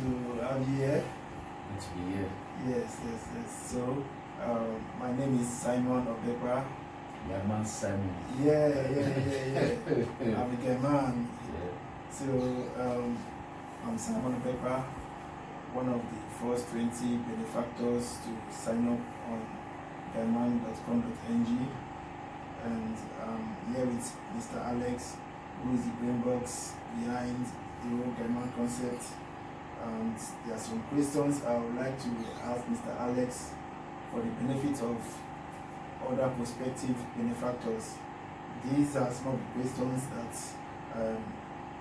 to have you here. Good to be here. Yes. So, my name is Simon Obekpa. Yeah, man, Simon. Yeah. I'm a Guyman. Yeah. So, I'm Simon Obekpa, one of the first 20 benefactors to sign up on guyman.com.ng, and I'm here with Mr. Alex, who is the brainbox behind the whole Guyman concept. And there are some questions I would like to ask Mr. Alex for the benefit of other prospective benefactors. These are some of the questions that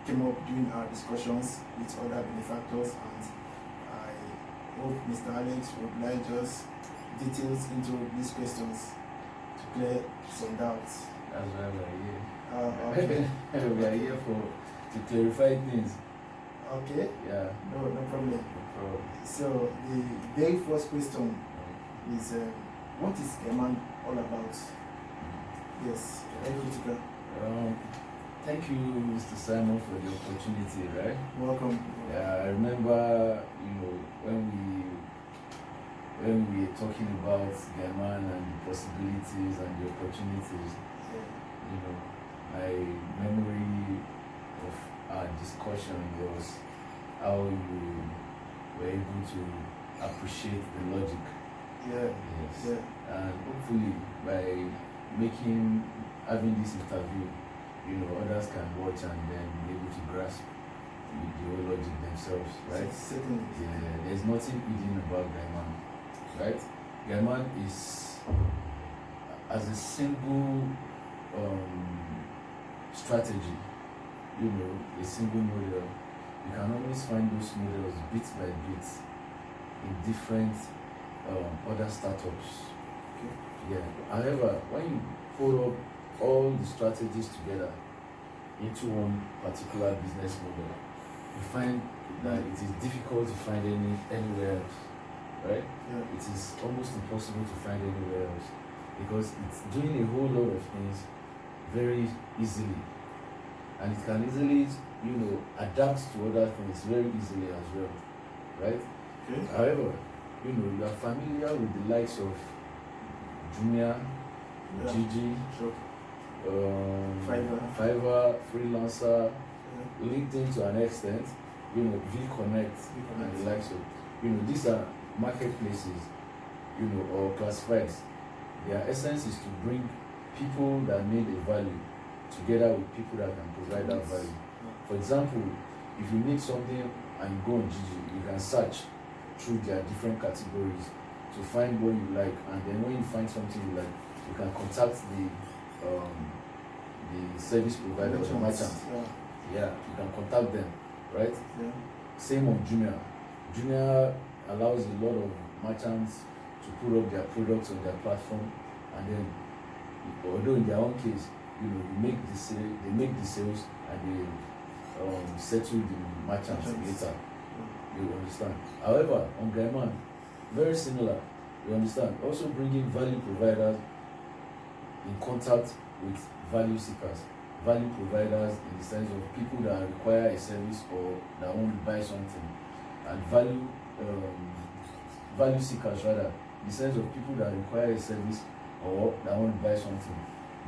came up during our discussions with other benefactors, and I hope Mr. Alex would like just details into these questions to clear some doubts. That's why we're here. Okay. We are here to clarify things. Okay. Yeah. No problem. No problem. So the very first question is, what is Guyman all about? Yes, very critical. Thank you, Mr. Simon, for the opportunity, right? Welcome. Yeah, I remember, when we were talking about Guyman and the possibilities and the opportunities, my memory of our discussion was how you were able to appreciate the logic. Yeah. Yes. Yeah. And hopefully by having this interview, others can watch and then be able to grasp the whole logic themselves, right? Certainly. Yeah, there's nothing hidden about Guyman, right? Guyman is as a single strategy, a single model. You can always find those models bit by bit in different other startups. Okay. Yeah. However, when you pull up all the strategies together into one particular business model, you find that it is difficult to find anywhere else, right? Yeah. It is almost impossible to find anywhere else because it's doing a whole lot of things very easily, and it can easily, adapt to other things very easily as well, right? Okay. However, you are familiar with the likes of Jumia, Yeah. Gigi, Sure. Fiverr, Freelancer, Yeah. LinkedIn to an extent, VConnect, and the likes of, these are marketplaces, or classifieds. Their essence is to bring people that need a value together with people that can provide that value. For example, if you need something and you go on Gigi, you can search through their different categories to find what you like, and then when you find something you like, you can contact the service provider or the merchant. Yeah, you can contact them, right? Yeah. Same on Jumia. Jumia allows a lot of merchants to put up their products on their platform, and then, although in their own case, they make the sales and they settle the merchants later. You understand? However, on Guyman, very similar. You understand? Also bringing value providers in contact with value seekers. Value providers in the sense of people that require a service or that want to buy something, and value seekers rather, in the sense of people that require a service or that want to buy something.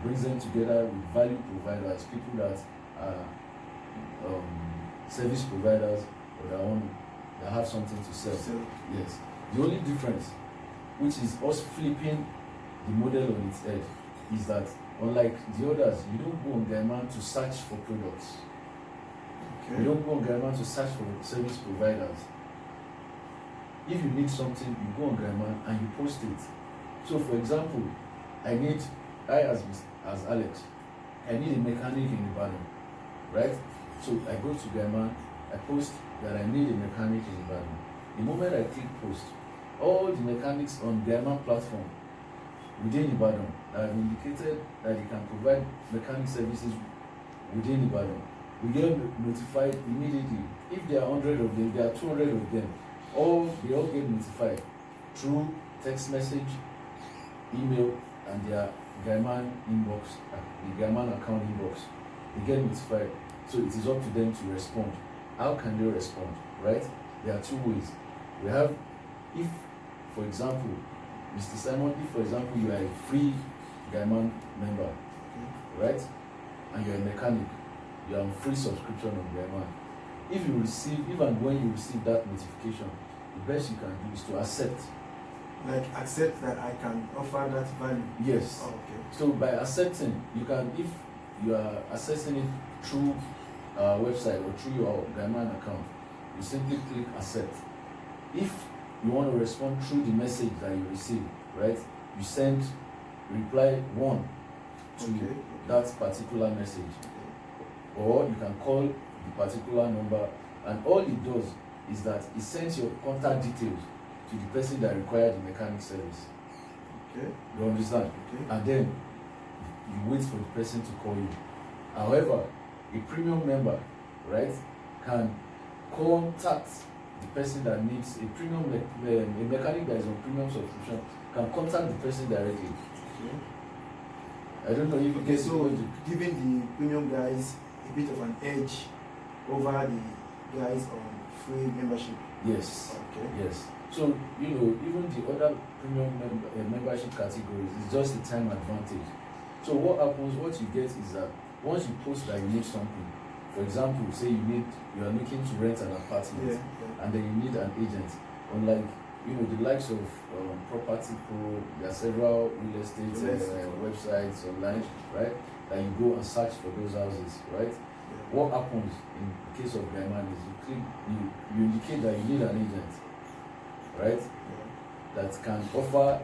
Brings them together with value providers, people that are service providers or that have something to sell. Yes. The only difference, which is us flipping the model on its head, is that unlike the others, you don't go on Guyman to search for products. Okay. You don't go on Guyman to search for service providers. If you need something, you go on Guyman and you post it. So, for example, as Alex, I need a mechanic in Ibadan, right? So I go to Guyman, I post that I need a mechanic in Ibadan. The moment I click post, all the mechanics on Guyman platform within Ibadan that have indicated that they can provide mechanic services within Ibadan, we get notified immediately. If there are 100 of them, there are 200 of them, they all get notified through text message, email, and their Guyman inbox, the Guyman account inbox. They get notified. So it is up to them to respond. How can they respond, right? there are two ways. We have, if, for example, Mr. Simon, if, for example, you are a free Guyman member, right, and you're a mechanic, you're on free subscription on Guyman. If you receive, even when you receive that notification, the best you can do is to accept. Like accept that I can offer that value? Yes. Oh, okay. So by accepting, you can, if you are accessing it through our website or through your Guyman account, you simply click accept. If you want to respond through the message that you receive, right, you send reply 1 to that particular message. Or you can call the particular number, and all it does is that it sends your contact details to the person that requires the mechanic service. Okay. You understand? Okay. And then you wait for the person to call you. However, a premium member, right, can contact the person that needs a premium, a mechanic that is on premium subscription can contact the person directly. Okay. I don't know if you get so giving the premium guys a bit of an edge over the guys on free membership. Yes. Okay. Yes. So, you know, even the other premium membership categories is just the time advantage. So what happens, what you get is that once you post that you need something, for example, say you are looking to rent an apartment, and then you need an agent. Unlike, you know, the likes of Property Pro, there are several real estate websites online, right, that you go and search for those houses, right? What happens in the case of Guyman is you indicate that you need an agent, right, that can offer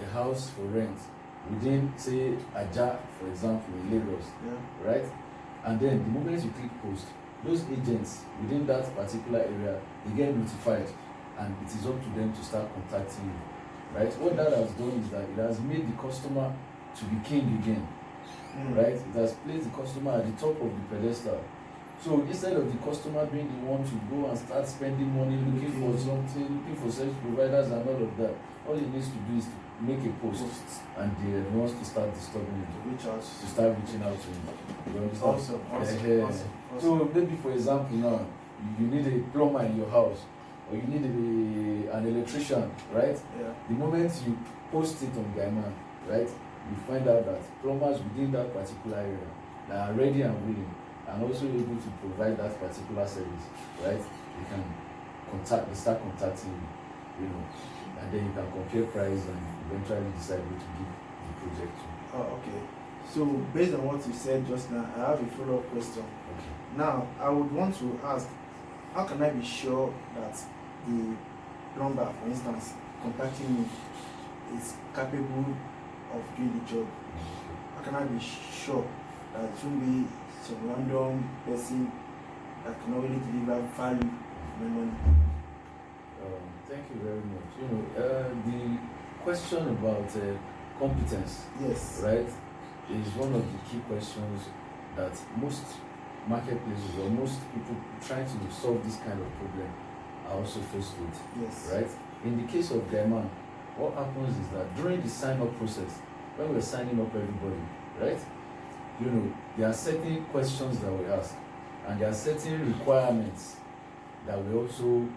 a house for rent within, say, Aja, for example, in Lagos, right? And then the moment you click post, those agents within that particular area, they get notified, and it is up to them to start contacting you, right? What that has done is that it has made the customer to be king again, right? It has placed the customer at the top of the pedestal. So instead of the customer being the one to go and start spending money looking for something, looking for service providers and all of that, all he needs to do is to make a post, and they wants to start disturbing him, to start reaching out to him. You understand? Awesome. So maybe, for example, now you need a plumber in your house, or you need an electrician, right? The moment you post it on Guyman, right, you find out that plumbers within that particular area that are ready and willing and also able to provide that particular service, right? They start contacting you, you know, and then you can compare price and eventually decide who to give the project to. Oh, okay. So based on what you said just now, I have a follow-up question. Okay. Now, I would want to ask, how can I be sure that the plumber, for instance, contacting me is capable of doing the job? How can I be sure that it won't be some random person that can only deliver value for my money? Thank you very much. You know, the question about competence, yes, right, is one of the key questions that most marketplaces or most people trying to solve this kind of problem are also faced with. Yes. Right? In the case of Guyman, what happens is that during the sign-up process, when we're signing up everybody, right, you know, there are certain questions that we ask, and there are certain requirements that we also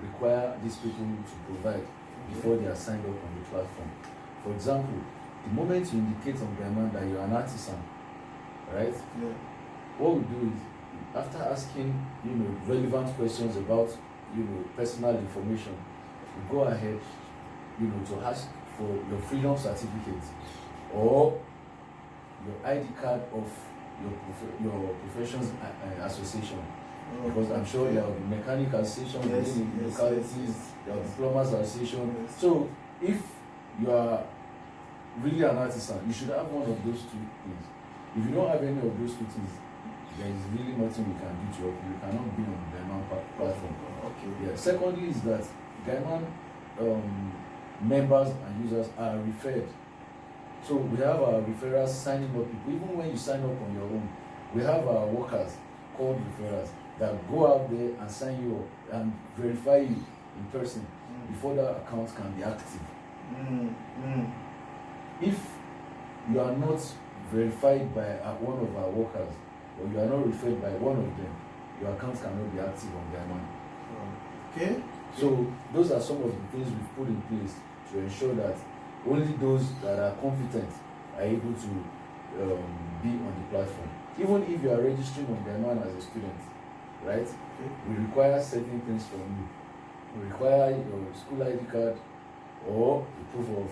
require these people to provide before they are signed up on the platform. For example, the moment you indicate on Guyman that you're an artisan, right? What we do is, after asking, you know, relevant questions about, you know, personal information, we go ahead, you know, to ask for your freedom certificate or your ID card of your profession's association. Because I'm sure there will be mechanic association within the localities, there will be plumbers association. So if you are really an artisan, you should have one of those two things. If you don't have any of those two things, there is really nothing we can do to help you. You cannot be on the Guyman platform. Okay. Yeah. Secondly is that Guyman members and users are referred. So we have our referrals signing up people. Even when you sign up on your own, we have our workers called referrals that go out there and sign you up and verify you in person before that account can be active. If you are not verified by one of our workers, or you are not referred by one of them, your account cannot be active on Guyman. Okay. So those are some of the things we've put in place to ensure that only those that are competent are able to be on the platform. Even if you are registering on Guyman as a student, right? Okay. We require certain things from you. We require your school ID card or a proof of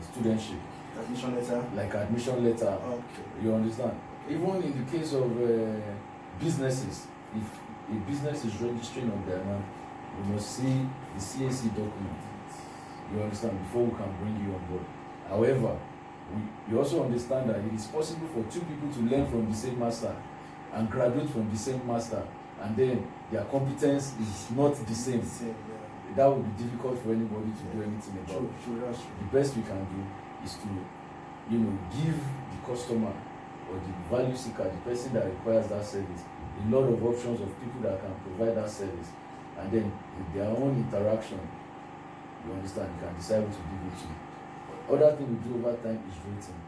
studentship. Admission letter. Like admission letter. Okay. You understand? Even in the case of businesses, if a business is registering on Guyman, we must see the CAC document. You understand? Before we can bring you on board. However, you also understand that it is possible for two people to learn from the same master and graduate from the same master, and then their competence is not the same. That would be difficult for anybody to do anything about. The best we can do is to, give the customer or the value seeker, the person that requires that service, a lot of options of people that can provide that service, and then with their own interaction, you understand, you can decide what to give it to. Other thing we do over time is rating.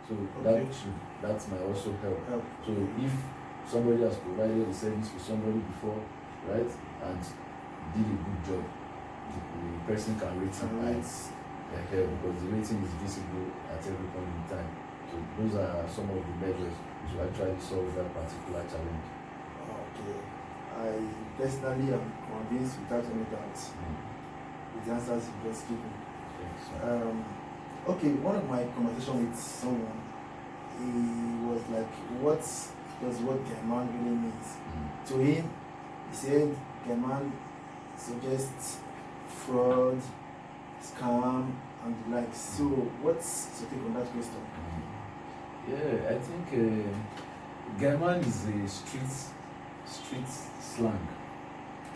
So that might also help. So if somebody has provided a service for somebody before, right, and did a good job, the person can rate him because the rating is visible at every point in time. So those are some of the measures to actually solve that particular challenge. Okay. I personally am convinced without any doubt with the answers you just given. Okay, one of my conversations with someone, he was like, what Guyman really means? To him, he said Guyman suggests fraud, scam, and the like. So, what's your take on that question? Yeah, I think Guyman is a street slang.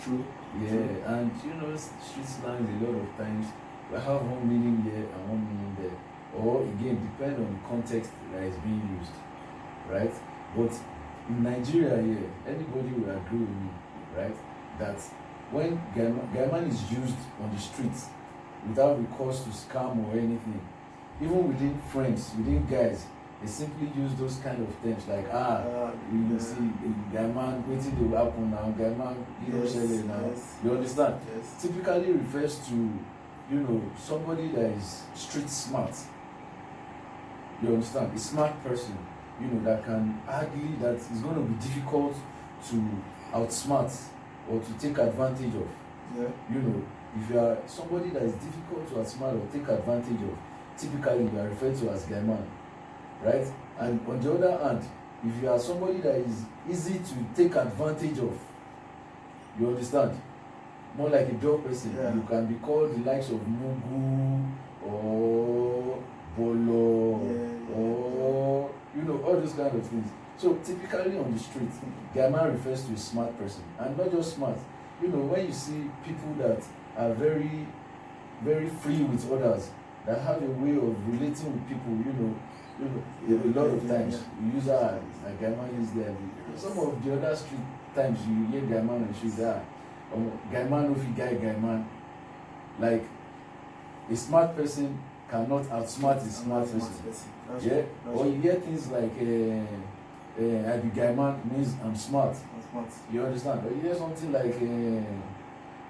True. Yeah, and street slang a lot of times we have one meaning here and one meaning there, or again depend on the context that is being used, right? But in Nigeria here, anybody will agree with me, right, that when Guyman is used on the streets without recourse to scam or anything, even within friends, within guys, they simply use those kind of terms like you see Guyman, waiting to happen now, Guyman, now. You understand? Yes. Typically refers to somebody that is street smart. You understand? A smart person, that can hardly, that is going to be difficult to outsmart or to take advantage of. Yeah. If you are somebody that is difficult to outsmart or take advantage of, typically you are referred to as Guyman, right? And on the other hand, if you are somebody that is easy to take advantage of, you understand? More like a dull person, you can be called the likes of Mugu or Bolo or all those kind of things. So typically on the street, Guyman refers to a smart person, and not just smart. When you see people that are very, very free with others, that have a way of relating with people, a lot of times you use that, like Guyman is there. Some of the other street times you hear Guyman and she's there. Guyman if you guy Guyman, like a smart person cannot outsmart a smart person. Or you hear things like I be Guyman means I'm smart. You understand? Or you hear something like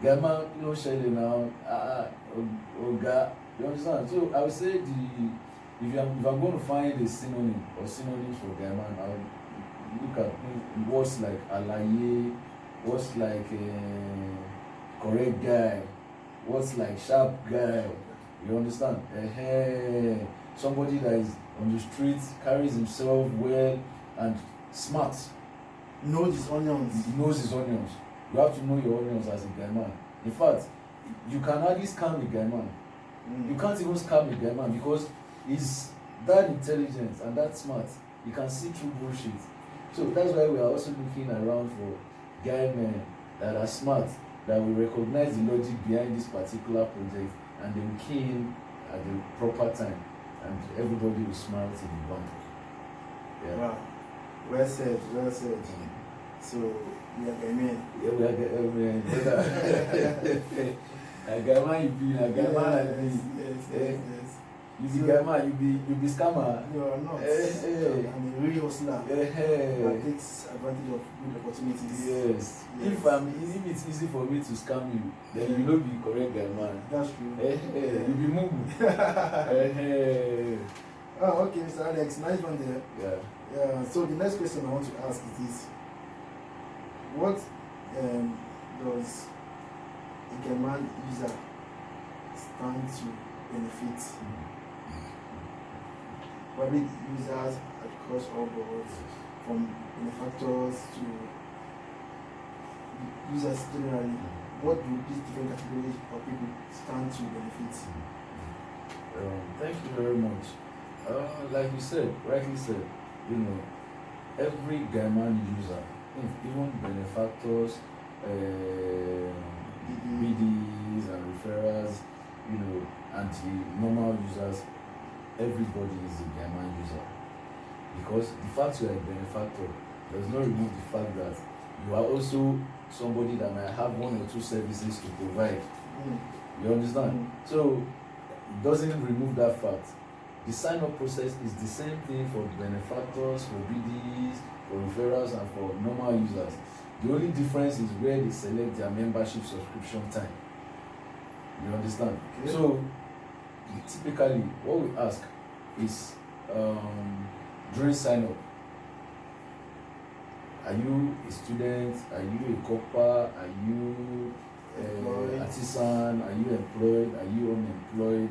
Guyman no shelling now, Oga. You understand? So I would say if I'm going to find a synonym or synonyms for Guyman, I would look at words like alaye, what's like correct guy, what's like sharp guy, you understand? Somebody that is on the streets, carries himself well and smart. Knows his onions. He knows his onions. You have to know your onions as a Guyman. In fact, you can hardly scam a Guyman. You can't even scam a Guyman because he's that intelligent and that smart. You can see through bullshit. So that's why we are also looking around for Guymen that are smart, that will recognize the logic behind this particular project, and they will key in at the proper time, and everybody will smile till the bank. Yeah. Wow. Well said. So we are Guymen. Yeah, we are Guymen. Guyman you be, Guyman I be. Yes. You be Guyman, you be scammer. You are not. Hey. I'm a real hustler Hey. that takes advantage of good opportunities. Yes. Yes. If it's easy for me to scam you, then you know be correct Guyman. That's true. Hey. You be mumu. Hey. Oh, okay, Mr. Alex, nice one there. Yeah. Yeah. So the next question I want to ask is this: what does a Guyman user stand to benefit? Public users across all boards, from benefactors to users generally. What do these different categories of people stand to benefit? Thank you very much. Like you said, rightly said, every Guyman user, even benefactors, BDs and referrals, and the normal users, everybody is a Guyman user. Because the fact you are a benefactor does not remove the fact that you are also somebody that might have one or two services to provide. You understand? So it doesn't remove that fact. The sign-up process is the same thing for benefactors, for BDs, for referrals, and for normal users. The only difference is where they select their membership subscription time. You understand? Okay. So typically, what we ask is during sign-up, are you a student? Are you a copper? Are you artisan? Are you employed? Are you unemployed?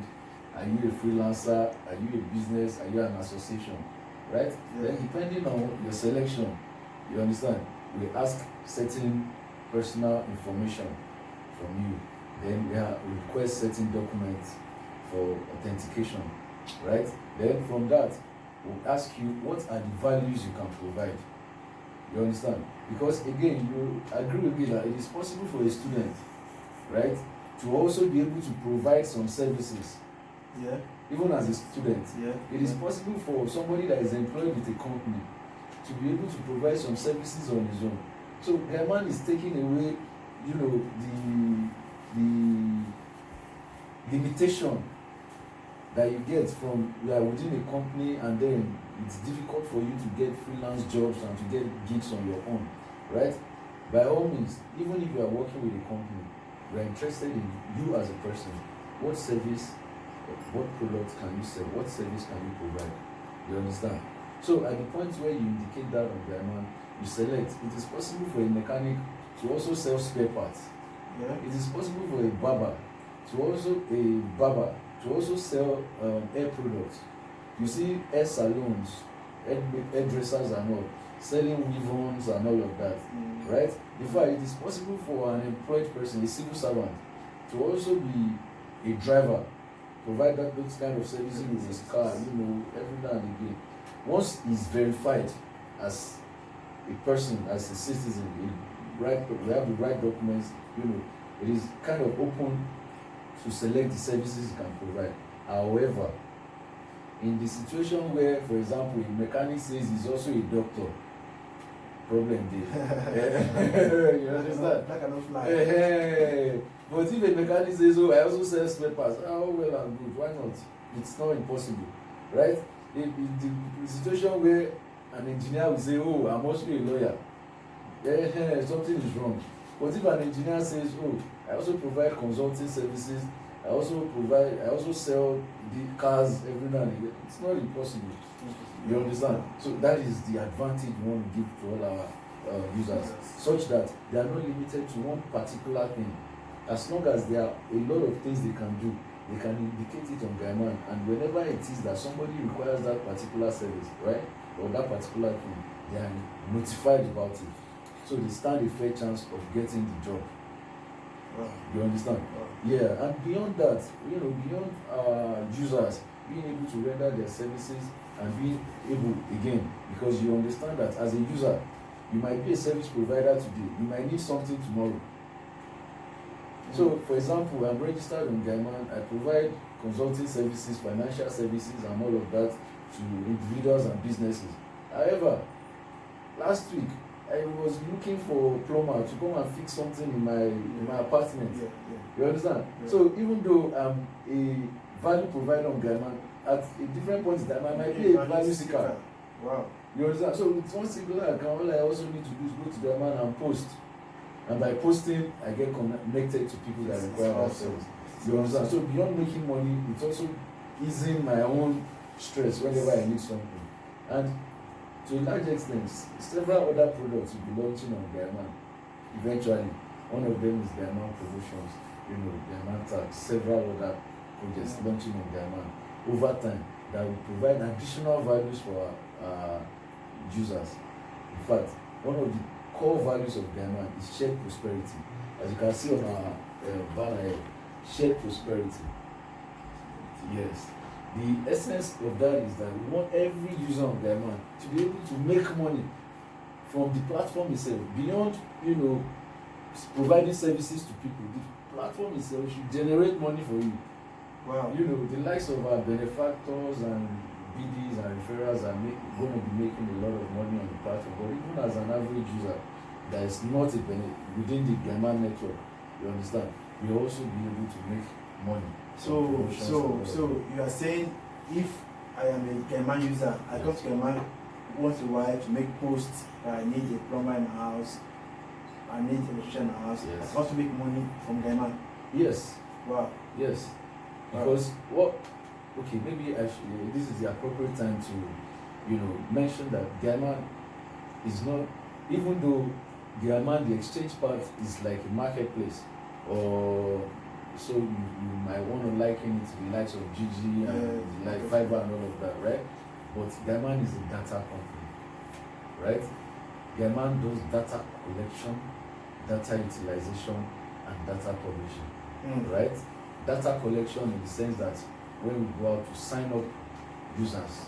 Are you a freelancer? Are you a business? Are you an association? Right? Yeah. Then depending on your selection, you understand, we ask certain personal information from you. Then we request certain documents for authentication. Right? Then from that, we'll ask you what are the values you can provide. You understand? Because again, you agree with me that it is possible for a student, right, to also be able to provide some services. Yeah. Even as a student. Yeah. It is possible for somebody that is employed with a company to be able to provide some services on his own. So Guyman is taking away, the limitation that you get from you are within a company, and then it's difficult for you to get freelance jobs and to get gigs on your own, right? By all means, even if you are working with a company, we are interested in you as a person. What service, what product can you sell? What service can you provide? You understand? So at the point where you indicate that on Guyman, you select. It is possible for a mechanic to also sell spare parts. Yeah. It is possible for a barber to also sell hair products. You see hair salons, hairdressers and all, selling weave-ons and all of that, right? In fact, it is possible for an employed person, a civil servant, to also be a driver, provide those kind of services with his car, every now and again. Once he's verified as a person, as a citizen, we have the right documents, it is kind of open to select the services you can provide. However, in the situation where, for example, a mechanic says he's also a doctor, problem there. You understand? That cannot fly. But if a mechanic says, I also sell spare parts, well and good, why not? It's not impossible, right? In the situation where an engineer will say, I'm also a lawyer, something is wrong. But if an engineer says, I also provide consulting services, I also sell the cars every now and again, it's not impossible. You understand? So that is the advantage we want to give to all our users, such that they are not limited to one particular thing. As long as there are a lot of things they can do, they can indicate it on Guyman, and whenever it is that somebody requires that particular service, right, or that particular thing, they are notified about it. So they stand a fair chance of getting the job. Wow. You understand? Wow. Yeah, and beyond that, beyond users being able to render their services and being able, again, because you understand that as a user, you might be a service provider today, you might need something tomorrow. So, for example, I'm registered on Guyman, I provide consulting services, financial services, and all of that to individuals and businesses. However, last week, I was looking for a plumber to come and fix something in my apartment. You understand? Yeah. So even though I'm a value provider on Guyman, at a different point in time, I might be a value seeker. Wow. You understand? So it's one singular account. All I also need to do is go to Guyman and post. And by posting, I get connected to people that require that service. You understand? So beyond making money, it's also easing my own stress whenever I need something. And to a large extent, several other products will be launching on Guyman. Eventually, one of them is Guyman Promotions, Guyman Tax, several other projects launching on Guyman. Over time, that will provide additional values for our users. In fact, one of the core values of Guyman is shared prosperity. As you can see on our banner here, shared prosperity. Yes. The essence of that is that we want every user of Guyman to be able to make money from the platform itself. Beyond, providing services to people, the platform itself should generate money for you. Wow. The likes of our benefactors and BDs and referrals are going to be making a lot of money on the platform. But even as an average user that is not within the Guyman network, you understand, we also be able to make money. So you are saying if I am a Guyman user, I come to Guyman once in a while to make posts that I need a plumber in my house, I need an electrician in my house. Yes. I also make money from Guyman. Yes. Wow. Yes. Because maybe actually this is the appropriate time to, mention that Guyman is not, even though Guyman, the exchange part is like a marketplace, or so you might want to liken it to the likes of GG and like Fiverr and all of that, right? But Guyman is a data company, right? Guyman does data collection, data utilization, and data publishing, right? Data collection in the sense that when we go out to sign up users,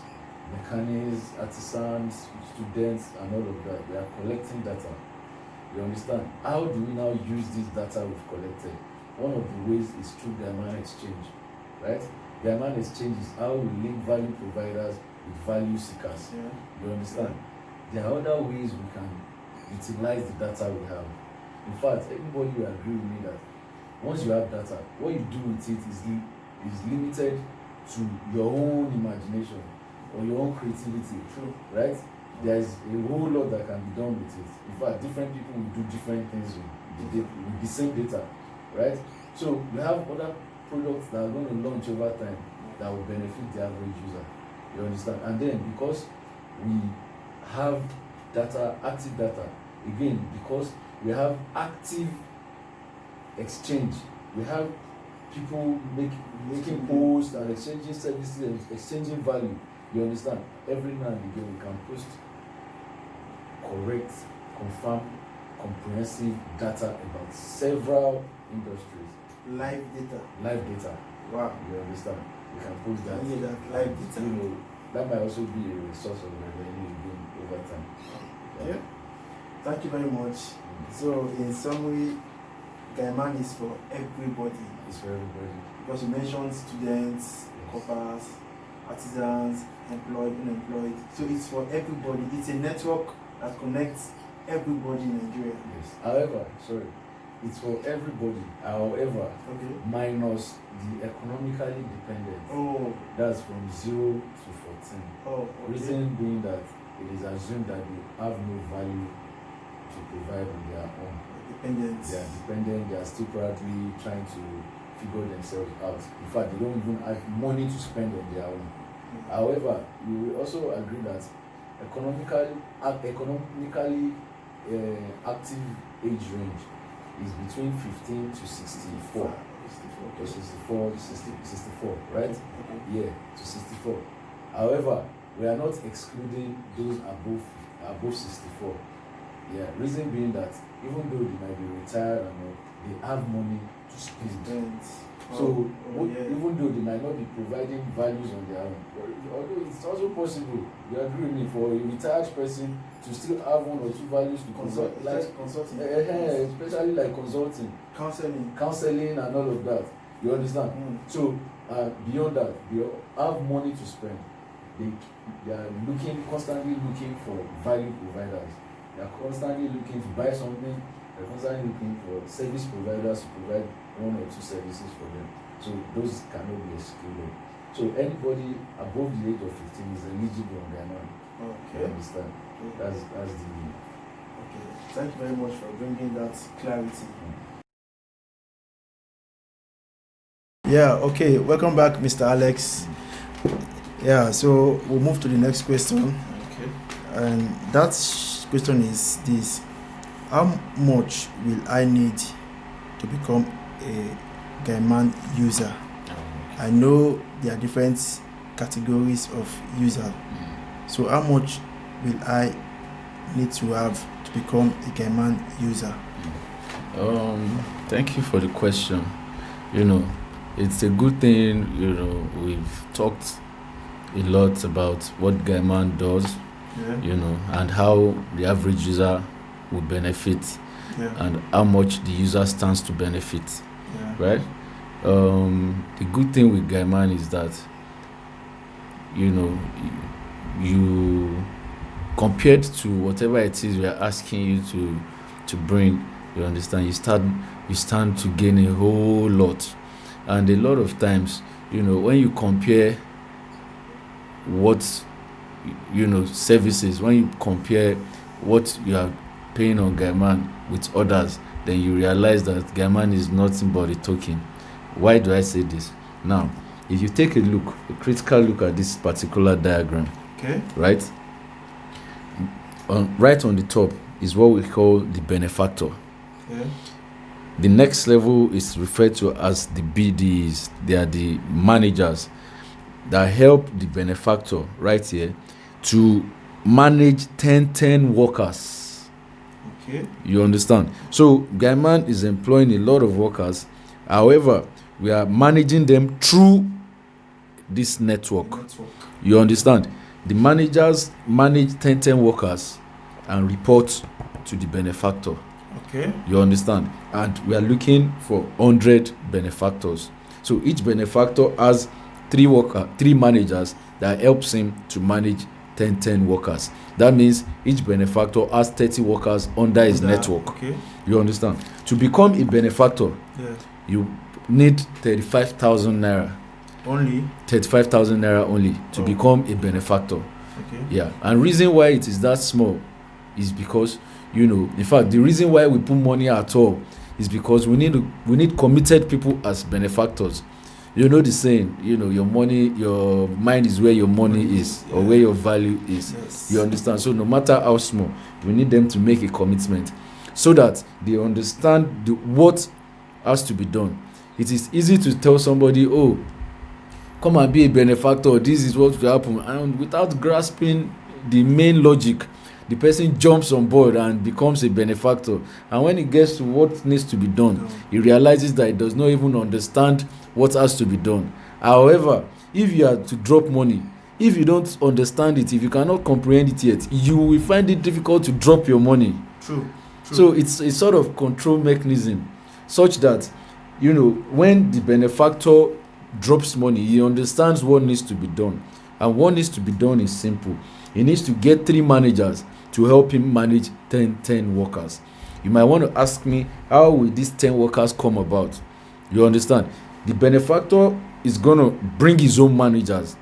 mechanics, artisans, students, and all of that, we are collecting data. You understand? How do we now use this data we've collected? One of the ways is through Guyman Exchange, right? Guyman Exchange is how we link value providers with value seekers. Yeah. You understand? There are other ways we can utilize the data we have. In fact, everybody will agree with me that once you have data, what you do with it is limited to your own imagination or your own creativity. True. Right? There's a whole lot that can be done with it. In fact, different people will do different things with the same data. Right? So we have other products that are going to launch over time that will benefit the average user. You understand? And then because we have data, active data, again, because we have active exchange, we have people making posts and exchanging services and exchanging value. You understand? Every now and again we can post correct, confirm, comprehensive data about several industries. Live data. Wow. You understand? We can post that. Live data. That might also be a source of revenue again over time. Yeah. Thank you very much. So in summary, Guyman is for everybody. It's for everybody. Because you mentioned students, coppers, artisans, employed, unemployed. So it's for everybody. It's a network that connects everybody in Nigeria. Yes. However, it's for everybody. However, minus the economically dependent. Oh. That's from 0 to 14. Oh, okay. Reason being that it is assumed that they have no value to provide on their own. Dependents. They are dependent. They are still probably trying to figure themselves out. In fact, they don't even have money to spend on their own. However, you will also agree that economically active age range is between 15 to 64. 64 to 64, right? Okay. Yeah, to 64. However, we are not excluding those above 64. Yeah, reason being that even though they might be retired and all, they have money to spend. So even though they might not be providing values on their own, although it's also possible, you agree with me, for a retired person to still have one or two values to consult, like consulting, especially like consulting, counseling and all of that. You understand? So beyond that, they have money to spend. They are constantly looking for value providers. They are constantly looking to buy something. They're constantly looking for service providers to provide one or two services for them. So those cannot be excluded. So anybody above the age of 15 is eligible on Guyman. Okay. You understand? Okay. That's the. Okay. Thank you very much for bringing that clarity. Yeah. Okay. Welcome back, Mr. Alex. Yeah. So we'll move to the next question. Okay. And that question is this: how much will I need to become a Guyman user? I know there are different categories of user. So how much will I need to have to become a Guyman user? Thank you for the question. It's a good thing. We've talked a lot about what Guyman does. Yeah. And how the average user will benefit, and how much the user stands to benefit. Right? The good thing with Guyman is that you compared to whatever it is we are asking you to bring, you understand, you stand to gain a whole lot. And a lot of times, when you compare what services, when you compare what you are paying on Guyman with others, then you realize that Guyman is nothing but a token. Why do I say this? Now, if you take a critical look at this particular diagram, okay, right? Right on the top is what we call the benefactor. Okay. The next level is referred to as the BDs. They are the managers that help the benefactor right here to manage 10 workers. Okay. You understand? So Guyman is employing a lot of workers. However, we are managing them through this network. You understand? The managers manage 10 workers and report to the benefactor. Okay. You understand? And we are looking for 100 benefactors. So each benefactor has 3 managers that helps him to manage 10 workers. That means each benefactor has 30 workers under his network. Okay. You understand? To become a benefactor, you need 35,000 naira. Only 35,000 naira only to become a benefactor. Okay. Yeah. And reason why it is that small is because, in fact, the reason why we put money at all is because we need committed people as benefactors. You know the saying, your mind is where your money is, or where your value is. Yes. You understand? So no matter how small, we need them to make a commitment so that they understand what has to be done. It is easy to tell somebody, oh, come and be a benefactor, this is what will happen, and without grasping the main logic, the person jumps on board and becomes a benefactor. And when it gets to what needs to be done, he realizes that he does not even understand what has to be done. However, if you are to drop money, if you don't understand it, if you cannot comprehend it yet, you will find it difficult to drop your money. True. So it's a sort of control mechanism such that, when the benefactor drops money, he understands what needs to be done. And what needs to be done is simple. He needs to get 3 managers to help him manage 10 workers. You might want to ask me, how will these 10 workers come about? You understand? The benefactor is going to bring his own managers.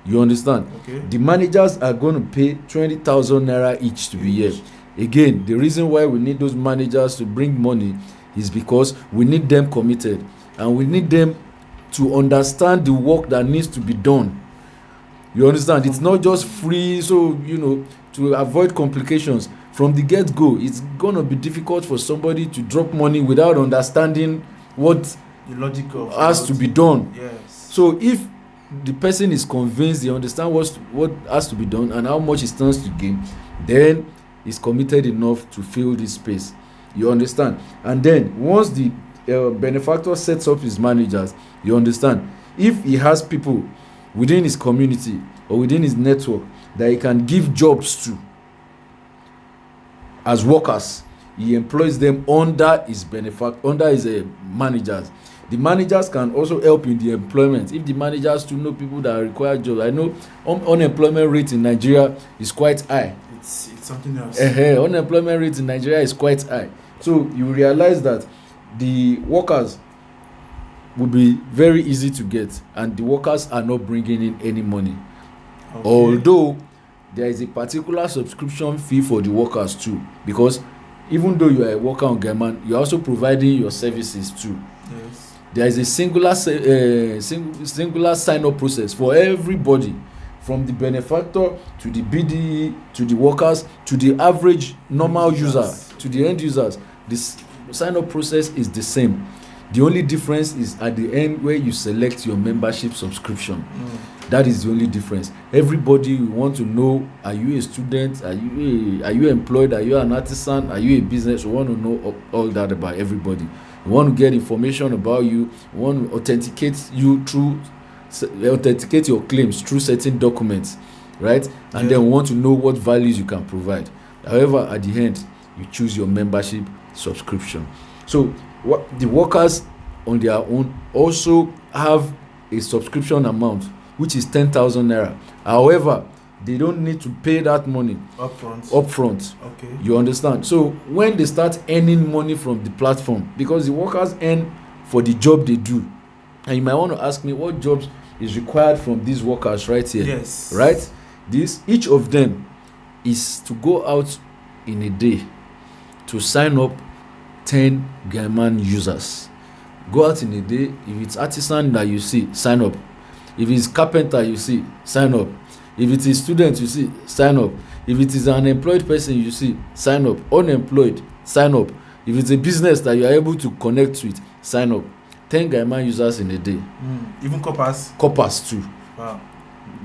You understand? Okay. The managers are going to pay 20,000 naira each to be here. Again, the reason why we need those managers to bring money is because we need them committed, and we need them to understand the work that needs to be done. You understand? It's not just free, so to avoid complications from the get-go, it's gonna be difficult for somebody to drop money without understanding what the logic of has to be done. Yes. So if the person is convinced, he understands what has to be done and how much he stands to gain, then he's committed enough to fill this space. You understand? And then once the benefactor sets up his managers, you understand, if he has people within his community or within his network that he can give jobs to as workers, he employs them under his managers. The managers can also help in the employment. If the managers to know people that require jobs, I know unemployment rate in Nigeria is quite high. It's something else. Unemployment rate in Nigeria is quite high. So you realize that the workers will be very easy to get, and the workers are not bringing in any money. Okay. Although there is a particular subscription fee for the workers too, because even though you are a worker on Guyman, you are also providing your services too. Yes. There is a singular sign-up process for everybody, from the benefactor to the BDE to the workers to the average normal user to the end users. This sign-up process is the same. The only difference is at the end where you select your membership subscription. That is the only difference. Everybody will want to know: are you a student? Are you employed? Are you an artisan? Are you a business? We want to know all that about everybody. We want to get information about you. We want to authenticate your claims through certain documents, right? And then we want to know what values you can provide. However, at the end, you choose your membership subscription. So the workers on their own also have a subscription amount, which is 10,000 naira. However, they don't need to pay that money upfront. Okay. You understand? So when they start earning money from the platform, because the workers earn for the job they do, and you might want to ask me what jobs is required from these workers right here. Yes. Right? Each of them is to go out in a day to sign up 10 Guyman users. Go out in a day. If it's artisan that you see, sign up. If it's carpenter you see, sign up. If it is student you see, sign up. If it is an employed person you see, sign up. Unemployed, sign up. If it's a business that you are able to connect with, sign up. 10 Guyman users in a day. Even coppers? Coppers too. Wow.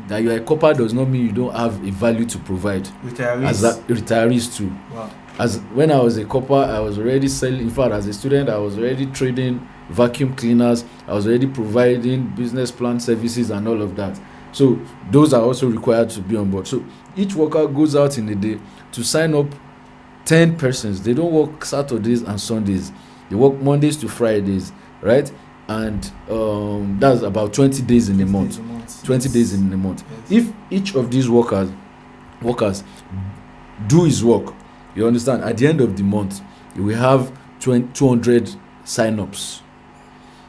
That you are a copper does not mean you don't have a value to provide. Retirees? Retirees too. Wow. As when I was a copper, I was already selling. In fact, as a student, I was already trading vacuum cleaners. I was already providing business plan services and all of that. So those are also required to be on board. So each worker goes out in a day to sign up 10 persons. They don't work Saturdays and Sundays. They work Mondays to Fridays, right? And that's about 20 days in a month. 20 days in a month. Yes. If each of these workers do his work, you understand, at the end of the month, you will have 200 sign-ups.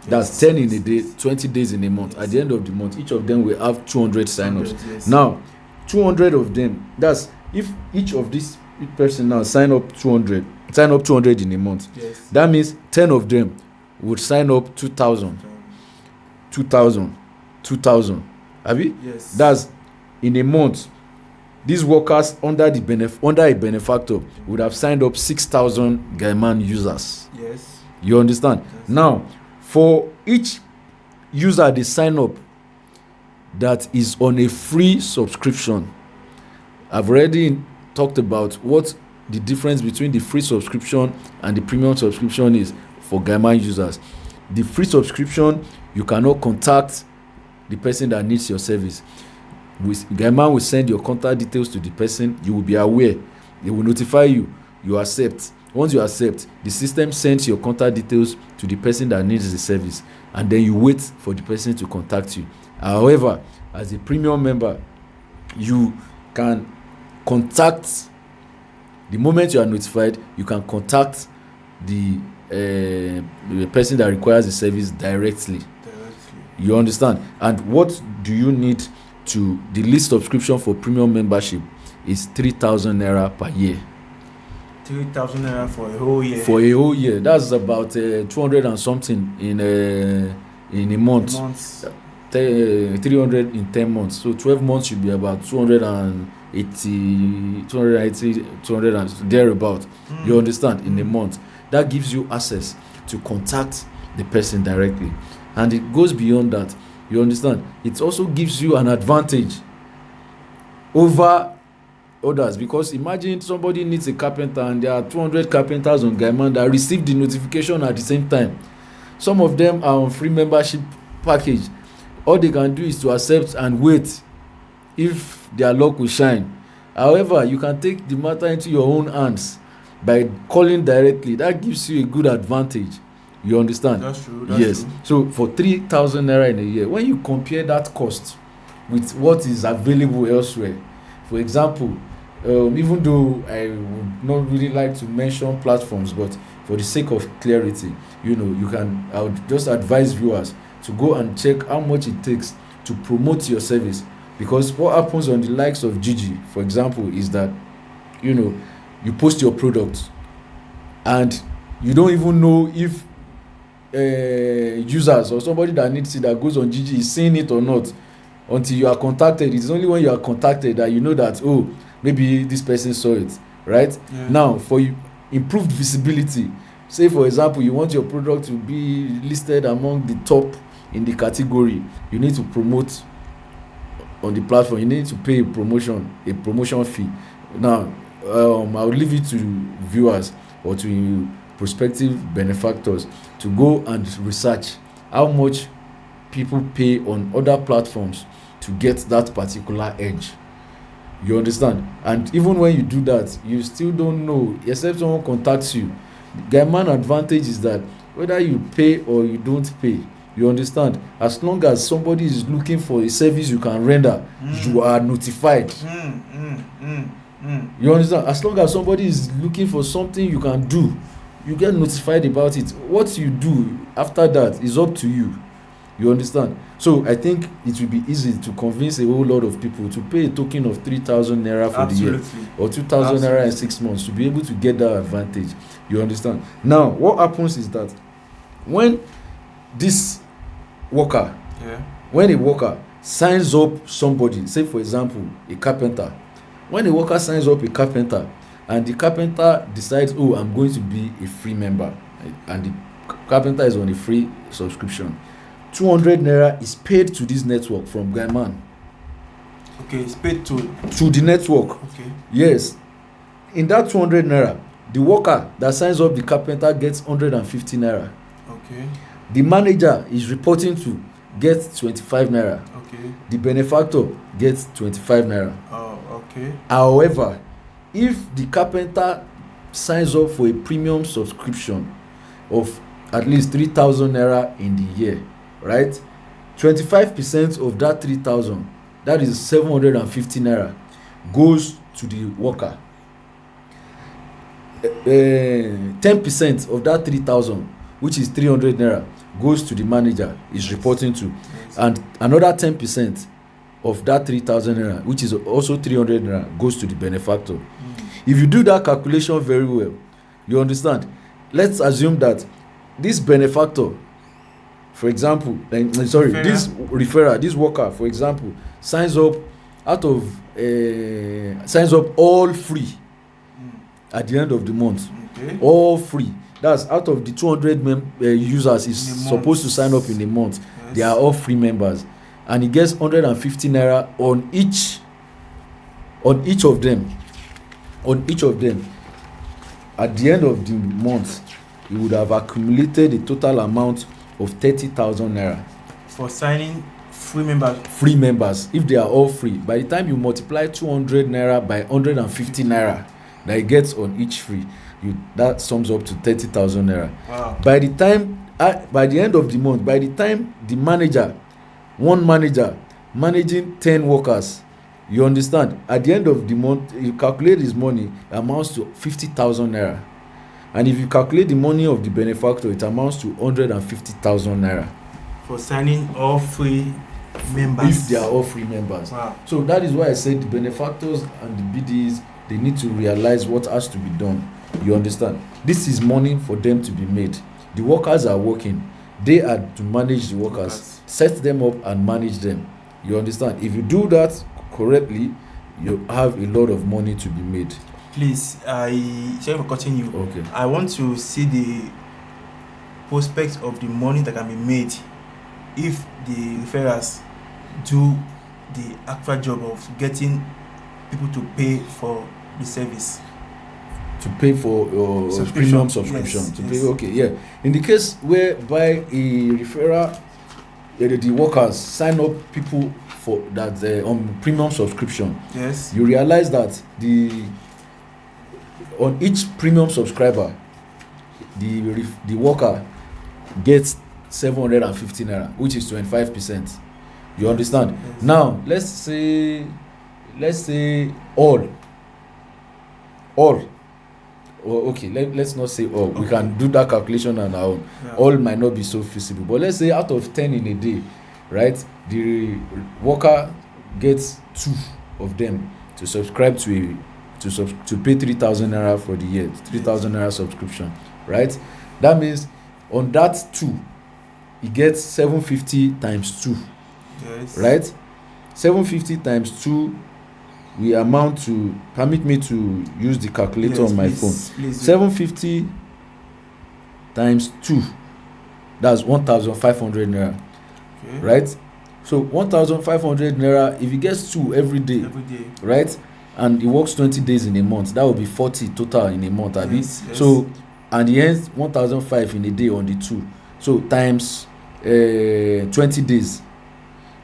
That's 10 in a day, 20 days in a month. Yes. At the end of the month, each of them will have 200 sign-ups. Yes. Now, 200 of them, that's if each of these person now sign up 200 in a month. Yes. That means 10 of them would sign up 2,000. Have you? Yes. That's in a month. These workers under a benefactor would have signed up 6,000 Guyman users. Yes. You understand? Yes. Now, for each user they sign up that is on a free subscription, I've already talked about what the difference between the free subscription and the premium subscription is for Guyman users. The free subscription, you cannot contact the person that needs your service. Guyman will send your contact details to the person. You will be aware. They will notify you. You accept. Once you accept, the system sends your contact details to the person that needs the service, and then you wait for the person to contact you. However, as a premium member, you can contact, the moment you are notified, you can contact the person that requires the service directly. You understand? And what do you need to, the least subscription for premium membership is 3,000 naira per year. 3,000 naira for a whole year? For a whole year. That's about 200 and something in a month. 300 in 10 months. So 12 months should be about 200 and thereabout. You understand? In a month. That gives you access to contact the person directly. And it goes beyond that. You understand? It also gives you an advantage over others, because imagine somebody needs a carpenter and there are 200 carpenters on Guyman that receive the notification at the same time. Some of them are on free membership package. All they can do is to accept and wait if their luck will shine. However, you can take the matter into your own hands by calling directly. That gives you a good advantage. You understand? That's true. Yes. So for 3,000 naira in a year, when you compare that cost with what is available elsewhere, for example, even though I would not really like to mention platforms, but for the sake of clarity, I would just advise viewers to go and check how much it takes to promote your service. Because what happens on the likes of Gigi, for example, is that you post your product and you don't even know if users or somebody that needs it, that goes on Gigi, is seeing it or not until you are contacted. It's only when you are contacted that you know that, oh, maybe this person saw it, right? Yeah. Now, for improved visibility, say for example you want your product to be listed among the top in the category, you need to promote on the platform. You need to pay a promotion fee. Now, I'll leave it to viewers or to prospective benefactors to go and research how much people pay on other platforms to get that particular edge. You understand? And even when you do that, you still don't know, except someone contacts you. The Guyman advantage is that whether you pay or you don't pay, you understand, as long as somebody is looking for a service you can render, you are notified. You understand? As long as somebody is looking for something you can do, you get notified about it. What you do after that is up to you. You understand? So I think it will be easy to convince a whole lot of people to pay a token of 3,000 naira for Absolutely. the year, or 2,000 naira in 6 months to be able to get that advantage. You understand? Now, what happens is that when this worker, when a worker signs up somebody, say for example a carpenter, when a worker signs up a carpenter and the carpenter decides, oh, I'm going to be a free member, and the carpenter is on a free subscription, 200 naira is paid to this network from Guyman. Okay, it's paid to the network. Okay. Yes. In that 200 naira, the worker that signs up the carpenter gets 150 naira. Okay. The manager is reporting to gets 25 naira. Okay. The benefactor gets 25 naira. Oh, okay. However, if the carpenter signs up for a premium subscription of at least 3,000 naira in the year, right, 25% of that 3,000, that is 750 naira, goes to the worker. 10% of that 3,000, which is 300 naira, goes to the manager is reporting to. Yes. And another 10% of that 3,000 naira, which is also 300 naira, goes to the benefactor. If you do that calculation very well, you understand. Let's assume that this benefactor, for example, this referrer, this worker, for example, signs up all free at the end of the month. Okay. All free. That's out of the 200 users is supposed to sign up in a month. Yes. They are all free members, and he gets 150 naira on each of them. At the end of the month, he would have accumulated a total amount of 30,000 naira for signing free members. Free members, if they are all free. By the time you multiply 200 naira by 150 naira that he gets on each free, that sums up to 30,000 naira. Wow. By the end of the month, by the time the one manager managing 10 workers, you understand, at the end of the month, you calculate his money, amounts to 50,000 naira. And if you calculate the money of the benefactor, it amounts to 150,000 naira. For signing all free members. If they are all free members. Wow. So that is why I said the benefactors and the BDs, they need to realize what has to be done. You understand? This is money for them to be made. The workers are working. They are to manage the workers, set them up and manage them. You understand? If you do that correctly, you have a lot of money to be made. Please, sorry for cutting you. Okay. I want to see the prospects of the money that can be made if the referrers do the actual job of getting people to pay for the service. To pay for premium subscription. Yes. Okay, yeah. In the case whereby a referrer, the workers sign up people for that on premium subscription. Yes. You realize that on each premium subscriber, the worker gets 750 naira, which is 25%. You understand? Yes. Now let's say all all, okay, let's not say all. We can do that calculation on our own. Yeah. All might not be so feasible, but let's say out of 10 in a day, right, the worker gets 2 of them to subscribe to pay 3,000 naira for the year, 3,000 naira subscription, right? That means on that 2, he gets 750 times 2, Yes. right? 750 times 2 we amount to, permit me to use the calculator on my phone. Please. 750 times 2, that's 1,500 naira, Okay. right? So 1,500 naira, if he gets 2 every day, right, and he works 20 days in a month, that will be 40 total in a month, abi? Yes. So, and he earns 1,500 in a day on the 2, so times 20 days,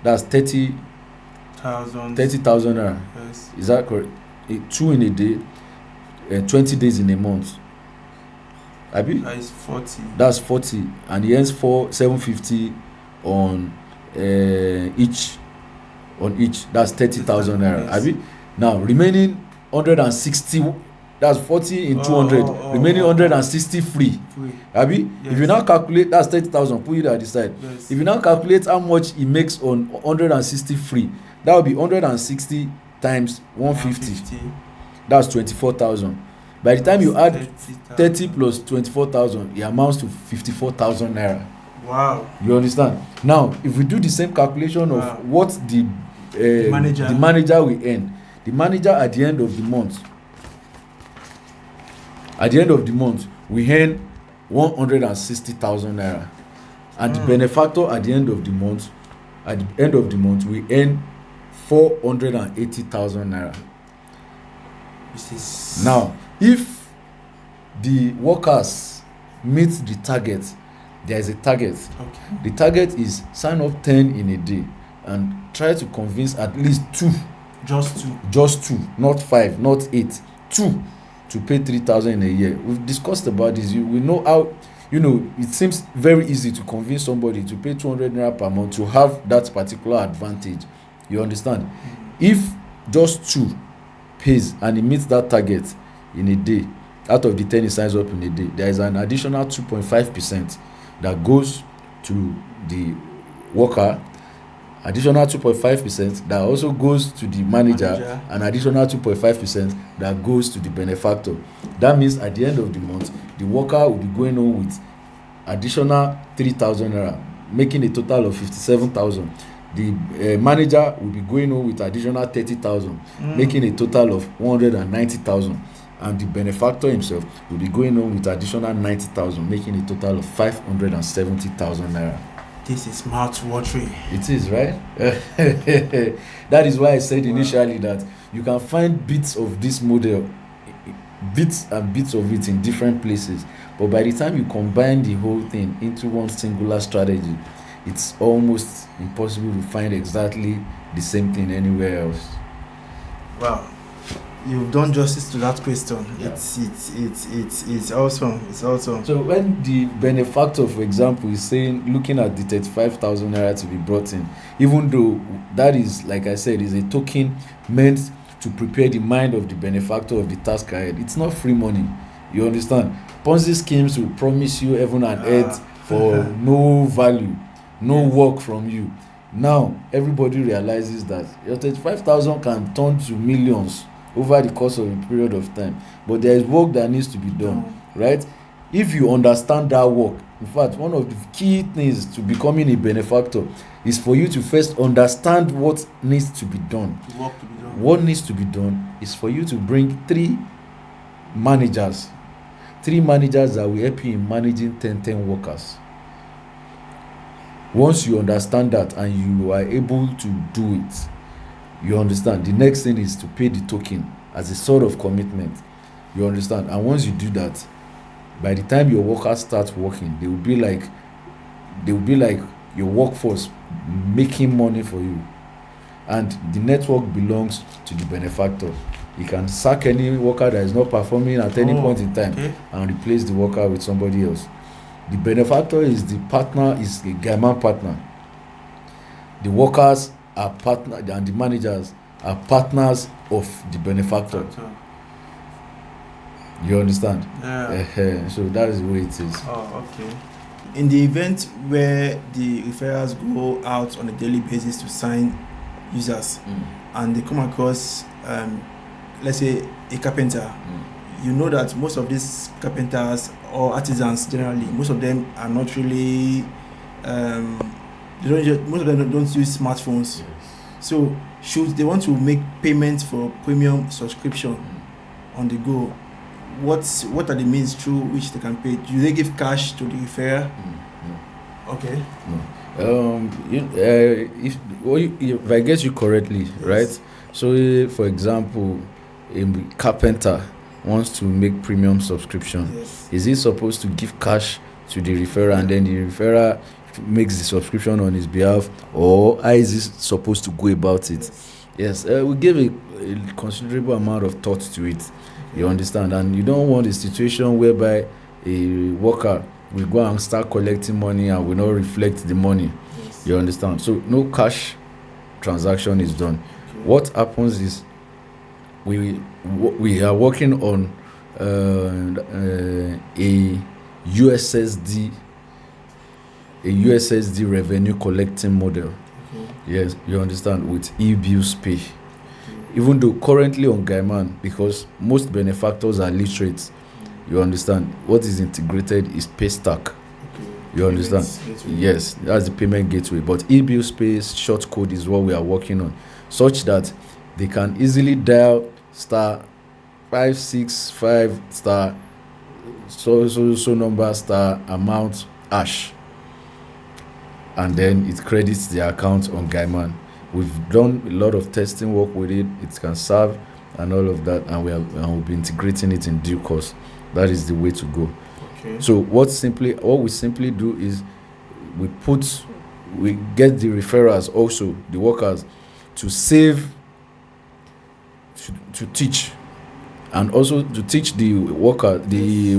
that's 30,000 naira. Yes. Is that correct? 2 in a day, 20 days in a month, abi? That is 40. That's 40, and he earns 750 on each. That's 30,000 naira, yes. abi? Now remaining 160, that's 40 in 200, remaining 160 free, abi? Yes. If you now calculate, that's 30,000, put it at the side. Yes. If you now calculate how much he makes on 160 free, that will be 160 times 150, that's 24,000. By the time you add 30 plus 24,000, it amounts to 54,000 naira. Wow. You understand? Now, if we do the same calculation of what the manager will earn, the manager at the end of the month, we earn 160,000 naira, and the benefactor at the end of the month, we earn 480,000 naira. Now, if the workers meet the target, there is a target. Okay. The target is sign up 10 in a day and try to convince at least 2. Just 2, not 5, not 8, 2 to pay 3,000 in a year. We've discussed about this. We know how, it seems very easy to convince somebody to pay 200 naira per month to have that particular advantage. You understand? If just 2 pays and he meets that target in a day, out of the 10 he signs up in a day, there is an additional 2.5% that goes to the worker, additional 2.5% that also goes to the manager, and additional 2.5% that goes to the benefactor. That means at the end of the month, the worker will be going on with additional 3,000 naira, making a total of 57,000. The manager will be going on with additional 30,000, making a total of 190,000. And the benefactor himself will be going on with additional 90,000, making a total of 570,000 naira. This is mouth-watering. It is, right? That is why I said initially that you can find bits of this model, bits of it in different places, but by the time you combine the whole thing into one singular strategy, it's almost impossible to find exactly the same thing anywhere else. Wow. You've done justice to that question. Yeah. It's awesome. It's awesome. So when the benefactor, for example, is saying, looking at the 35,000 naira to be brought in, even though that is, like I said, is a token meant to prepare the mind of the benefactor of the task ahead, it's not free money. You understand? Ponzi schemes will promise you heaven and earth for no value, no work from you. Now everybody realizes that your 35,000 can turn to millions over the course of a period of time, but there is work that needs to be done, right? If you understand that work, in fact, one of the key things to becoming a benefactor is for you to first understand what needs to be done. What needs to be done is for you to bring 3 managers that will help you in managing 10 workers. Once you understand that and you are able to do it, you understand, the next thing is to pay the token as a sort of commitment. You understand? And once you do that, by the time your workers start working, they will be like your workforce making money for you, and the network belongs to the benefactor. You can sack any worker that is not performing at any point in time and replace the worker with somebody else. The benefactor is the partner, is a Guyman partner. The workers are partners and the managers are partners of the benefactor. You understand? Yeah. So that is the way it is. Oh, okay. In the event where the referrals go out on a daily basis to sign users and they come across, let's say, a carpenter, you know that most of these carpenters or artisans generally, most of them are not really, most of them don't use smartphones. Yes. So, should they want to make payments for premium subscription on the go, what are the means through which they can pay? Do they give cash to the referrer? No. Okay. No. If I get you correctly, Yes. right? So, for example, a carpenter wants to make premium subscription. Yes. Is he supposed to give cash to the referrer and then the referrer makes the subscription on his behalf, or how is he supposed to go about it? Yes, we gave a considerable amount of thought to it. You understand? And you don't want a situation whereby a worker will go and start collecting money and will not reflect the money. Yes. You understand? So no cash transaction is done. Okay. What happens is we are working on a USSD revenue collecting model. Okay. Yes, you understand, with e-bills pay. Even though currently on Guyman, because most benefactors are literate, you understand, what is integrated is Paystack. Okay. You understand? Yes, that's the payment gateway. But e-bill space short code is what we are working on, such that they can easily dial *565* so number *amount #, and then it credits the account on Guyman. We've done a lot of testing work with it. It can serve and all of that, and we'll be integrating it in due course. That is the way to go. Okay. So what we simply do is we get the referrers, also the workers, to save, to teach, and also to teach the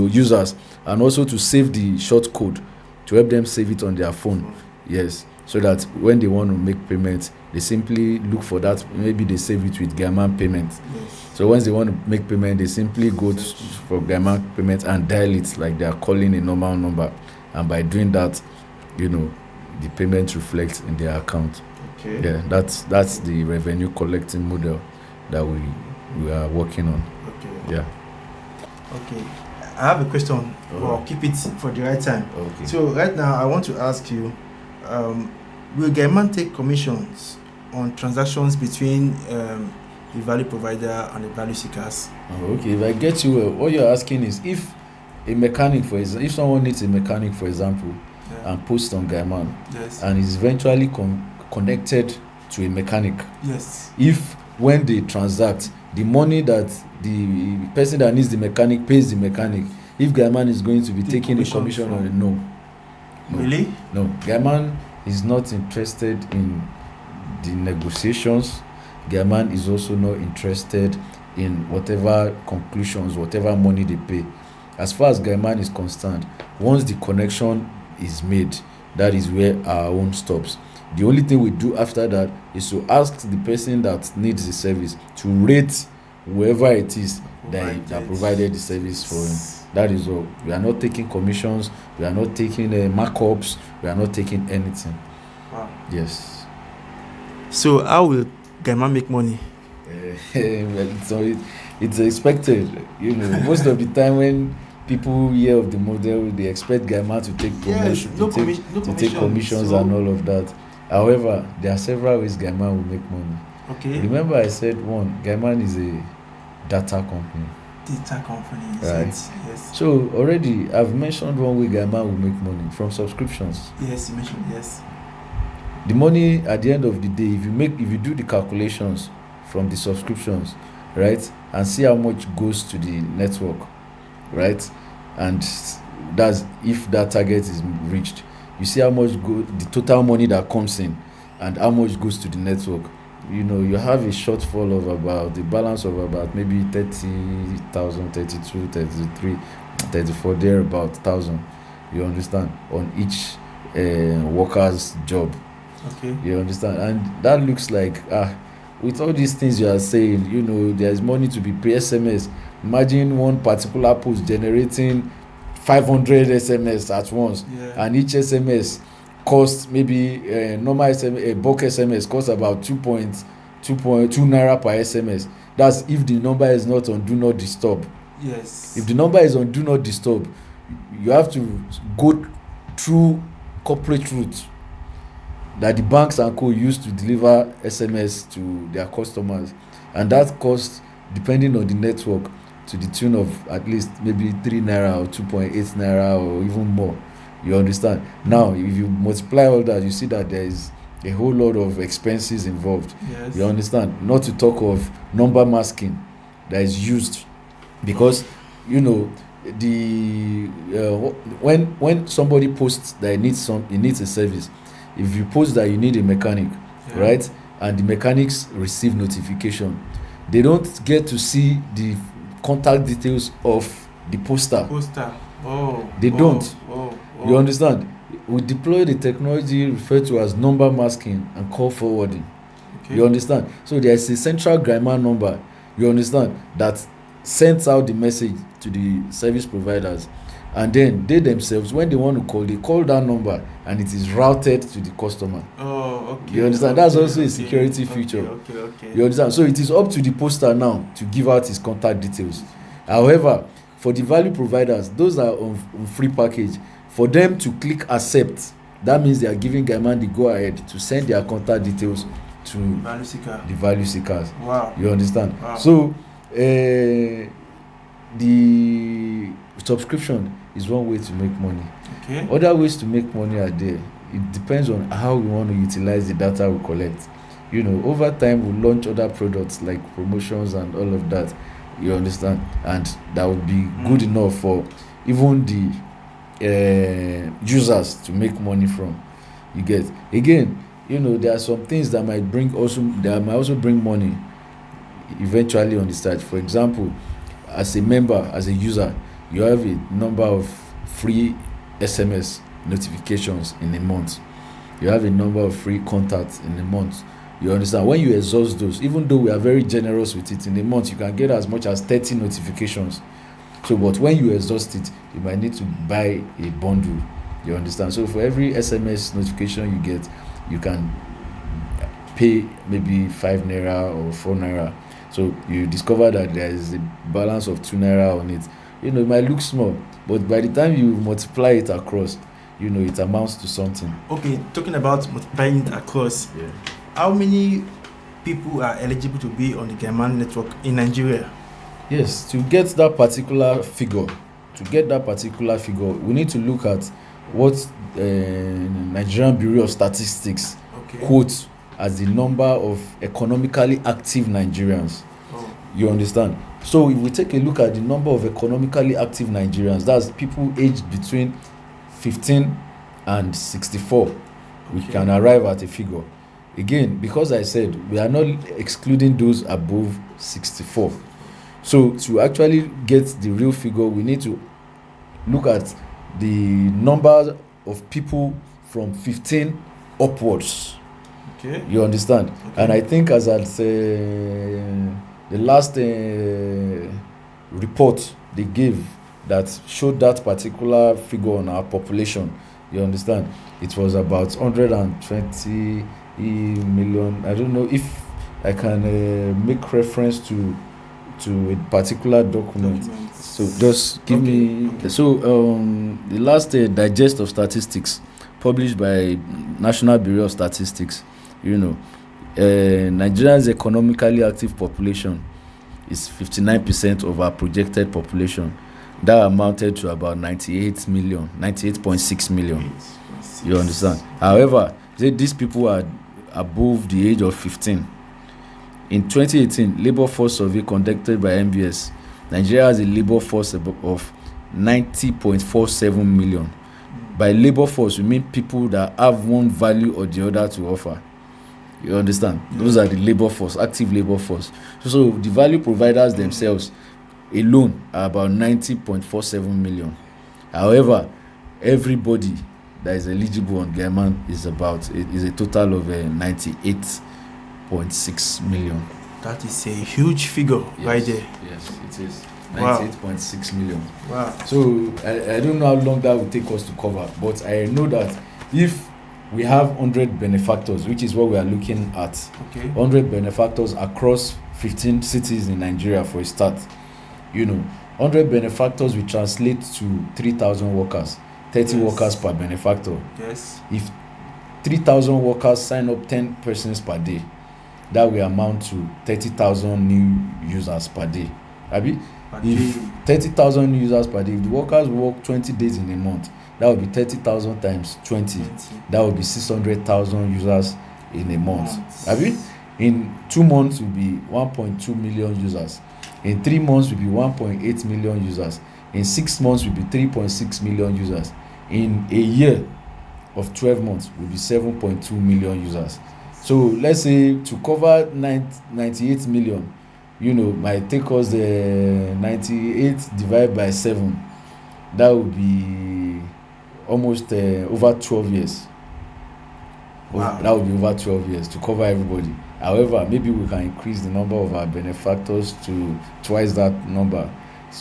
users, and also to save the short code, to help them save it on their phone. Yes, so that when they want to make payments, they simply look for that. Maybe they save it with Guyman payment. Yes. So once they want to make payment, they simply go for Guyman payment and dial it like they are calling a normal number. And by doing that, the payment reflects in their account. Okay. Yeah, that's the revenue collecting model that we are working on. Okay. Yeah. Okay. I have a question. Well, keep it for the right time. Okay. So right now, I want to ask you, will Guyman take commissions on transactions between the value provider and the value seekers? Okay, if I get you well, what you're asking is if if someone needs a mechanic, for example, and posts on Guyman, yes, and is eventually connected to a mechanic, yes, if when they transact, the money that the person that needs the mechanic pays the mechanic, if Guyman is going to be taking a commission on it, no. Really? No, Guyman is not interested in the negotiations. Guyman is also not interested in whatever conclusions, whatever money they pay. As far as Guyman is concerned, once the connection is made, that is where our own stops. The only thing we do after that is to ask the person that needs the service to rate whoever it is that provided the service for him. That is all. We are not taking commissions. We are not taking markups. We are not taking anything. Wow. Yes. So how will Guyman make money? So it's expected. Most of the time when people hear of the model, they expect Guyman to take promotion, to take commissions and all of that. However, there are several ways Guyman will make money. Okay. Remember, I said Guyman is a data company. Data company, right? Yes. So already I've mentioned one way Guyman will make money from subscriptions. Yes, you mentioned, yes. The money at the end of the day, if you do the calculations from the subscriptions, right, and see how much goes to the network, right, and that's if that target is reached, you see how much the total money that comes in and how much goes to the network. You have a shortfall of about the balance of about maybe 30,000, 32, 33, 34, there about 1,000. You understand, on each worker's job. Okay. You understand, and that looks like with all these things you are saying, you know, there's money to be paid. SMS, imagine one particular post generating 500 SMS at once, and each SMS costs maybe normal SMS, a bulk SMS costs about 2.2 naira per SMS. That's if the number is not on do not disturb. Yes. If the number is on do not disturb, you have to go through corporate route that the banks and co use to deliver SMS to their customers, and that costs, depending on the network, to the tune of at least maybe 3 naira or 2.8 naira or even more. You understand? Now, if you multiply all that, you see that there is a whole lot of expenses involved. Yes. You understand? Not to talk of number masking that is used, because you know the when somebody posts that he needs a service. If you post that you need a mechanic, right, and the mechanics receive notification, they don't get to see the contact details of the poster. They don't. You understand? We deploy the technology referred to as number masking and call forwarding. You understand? So there is a central Guyman number, you understand, that sends out the message to the service providers, and then they themselves, when they want to call, they call that number and it is routed to the customer. You understand? That's also a security feature. You understand? So it is up to the poster now to give out his contact details. However, for the value providers, those are on free package, for them to click accept, that means they are giving Guyman the go ahead to send their contact details to the value seekers. Wow. You understand? Wow. So the subscription is one way to make money. Other ways to make money are there. It depends on how we want to utilize the data we collect. You know, over time we launch other products like promotions and all of that. You understand? And that would be good enough for even the users to make money from. You get? Again, you know, there are some things that might also bring money eventually on the site. For example, as a member, as a user, you have a number of free SMS notifications in a month. You have a number of free contacts in a month. You understand? When you exhaust those, even though we are very generous with it, in a month you can get as much as 30 notifications. So, but when you exhaust it, you might need to buy a bundle. You understand? So for every SMS notification you get, you can pay maybe 5 naira or 4 naira. So you discover that there is a balance of 2 naira on it. You know, it might look small, but by the time you multiply it across, you know, it amounts to something. Okay, talking about multiplying it across, how many people are eligible to be on the Guyman network in Nigeria? Yes, to get that particular figure, we need to look at what Nigerian Bureau of Statistics quotes as the number of economically active Nigerians. You understand? So if we take a look at the number of economically active Nigerians, that's people aged between 15 and 64, we can arrive at a figure. Again, because I said we are not excluding those above 64. So to actually get the real figure, we need to look at the number of people from 15 upwards. You understand? And I think as at the last report they gave that showed that particular figure on our population, you understand, it was about 120 million. I don't know if I can make reference to a particular document. So just give me. So the last digest of statistics published by National Bureau of Statistics, you know, Nigeria's economically active population is 59% of our projected population. That amounted to about 98.6 million. You understand? However, these people are above the age of 15. In 2018, labor force survey conducted by MBS, Nigeria has a labor force of 90.47 million. By labor force, we mean people that have one value or the other to offer. You understand? Those are the labor force, active labor force. So the value providers themselves alone are about 90.47 million. However, everybody that is eligible on Guyman is a total of 98 98.6 million. That is a huge figure right there. Yes, it is. Wow. 98.6 million. Wow. So I don't know how long that will take us to cover, but I know that if we have 100 benefactors, which is what we are looking at, Okay. 100 benefactors across 15 cities in Nigeria for a start, 100 benefactors will translate to 3,000 workers, 30 Yes. workers per benefactor. Yes. If 3,000 workers sign up 10 persons per day, that will amount to 30,000 new users per day. Abi? If 30,000 new users per day, if the workers work 20 days in a month, that would be 30,000 times 20. That would be 600,000 users in a month. Abi? In 2 months will be 1.2 million users. In 3 months will be 1.8 million users. In 6 months will be 3.6 million users. In a year of 12 months will be 7.2 million users. So let's say to cover 98 million, might take us 98 divided by 7. That would be almost over 12 years. Wow. That would be over 12 years to cover everybody. However, maybe we can increase the number of our benefactors to twice that number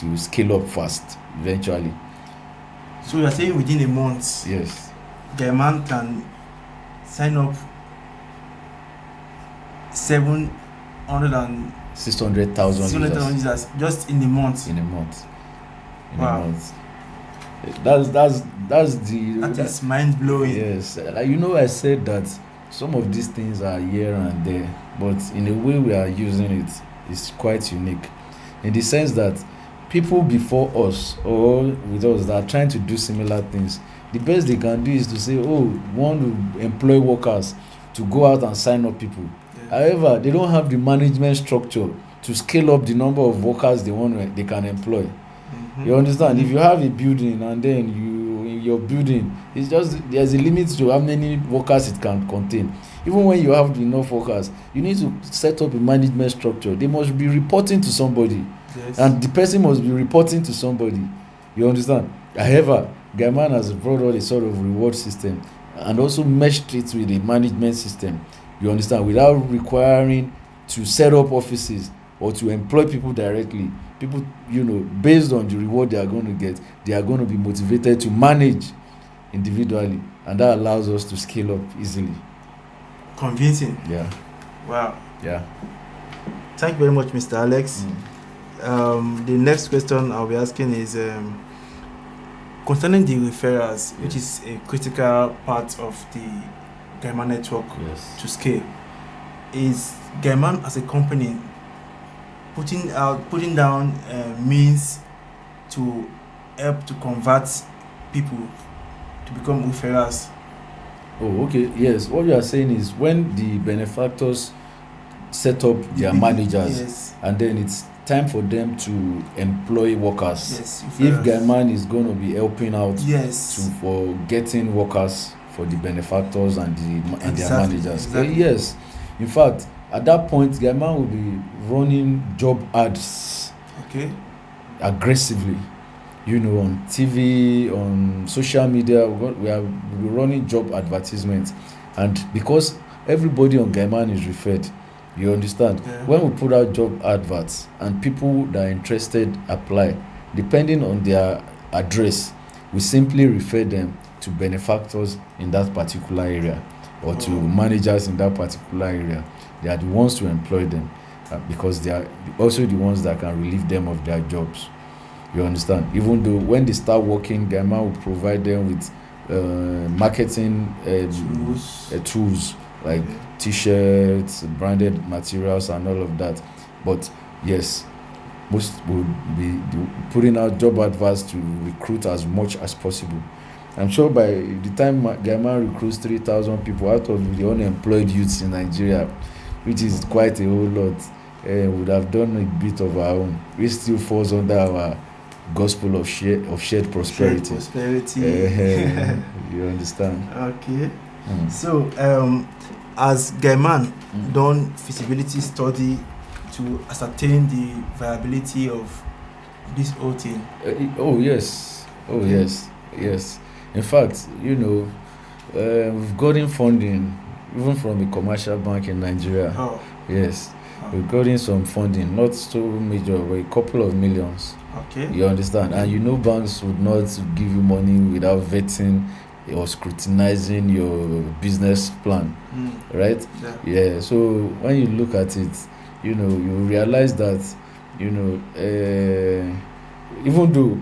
to scale up fast eventually. So you are saying within a month, Yes. Guyman can sign up 600,000 users users just in a month. in a month. Wow. A month. That's the. That is mind blowing. Yes, I said that some of these things are here and there, but in the way we are using it is quite unique, in the sense that people before us or with us that are trying to do similar things, the best they can do is to say, oh, we want to employ workers to go out and sign up people. However, they don't have the management structure to scale up the number of workers they can employ. Mm-hmm. You understand? If you have a building and then in your building, it's just there's a limit to how many workers it can contain. Even when you have enough workers, you need to set up a management structure. They must be reporting to somebody. Yes. And the person must be reporting to somebody. You understand? However, Guyman has brought out a sort of reward system and also meshed it with a management system. You understand? Without requiring to set up offices or to employ people directly. People, based on the reward they are going to get, they are going to be motivated to manage individually. And that allows us to scale up easily. Convincing. Yeah. Wow. Yeah. Thank you very much, Mr. Alex. The next question I'll be asking is concerning the referrals, which is a critical part of the Guyman network to scale. Is Guyman as a company putting down means to help to convert people to become referrals? Oh, okay. Yes. What you are saying is when the benefactors set up their managers, yes, and then it's time for them to employ workers. Yes, if Guyman is going to be helping out yes, for getting workers for the benefactors and their managers. Exactly. Yes. In fact, at that point, Guyman will be running job ads. Okay. Aggressively. On TV, on social media, we are running job advertisements. And because everybody on Guyman is referred, you understand? Yeah. When we put out job adverts and people that are interested apply, depending on their address, we simply refer them to benefactors in that particular area or to managers in that particular area. They are the ones to employ them because they are also the ones that can relieve them of their jobs. You understand? Even though when they start working, Guyman will provide them with marketing tools like t-shirts, branded materials and all of that. But yes, most will be putting out job adverts to recruit as much as possible. I'm sure by the time Guyman recruits 3,000 people out of the unemployed youths in Nigeria, which is quite a whole lot, would have done a bit of our own. It still falls under our gospel of shared prosperity. You understand? Okay. So, as Guyman done feasibility study to ascertain the viability of this whole thing? Yes. Yes. In fact, we've gotten funding. even from a commercial bank in Nigeria. Oh. Yes. Oh. We've gotten some funding, not so major, but a couple of millions. Okay. You understand? And you know banks would not give you money without vetting or scrutinizing your business plan, right? Yeah. So when you look at it, you realize that, even though,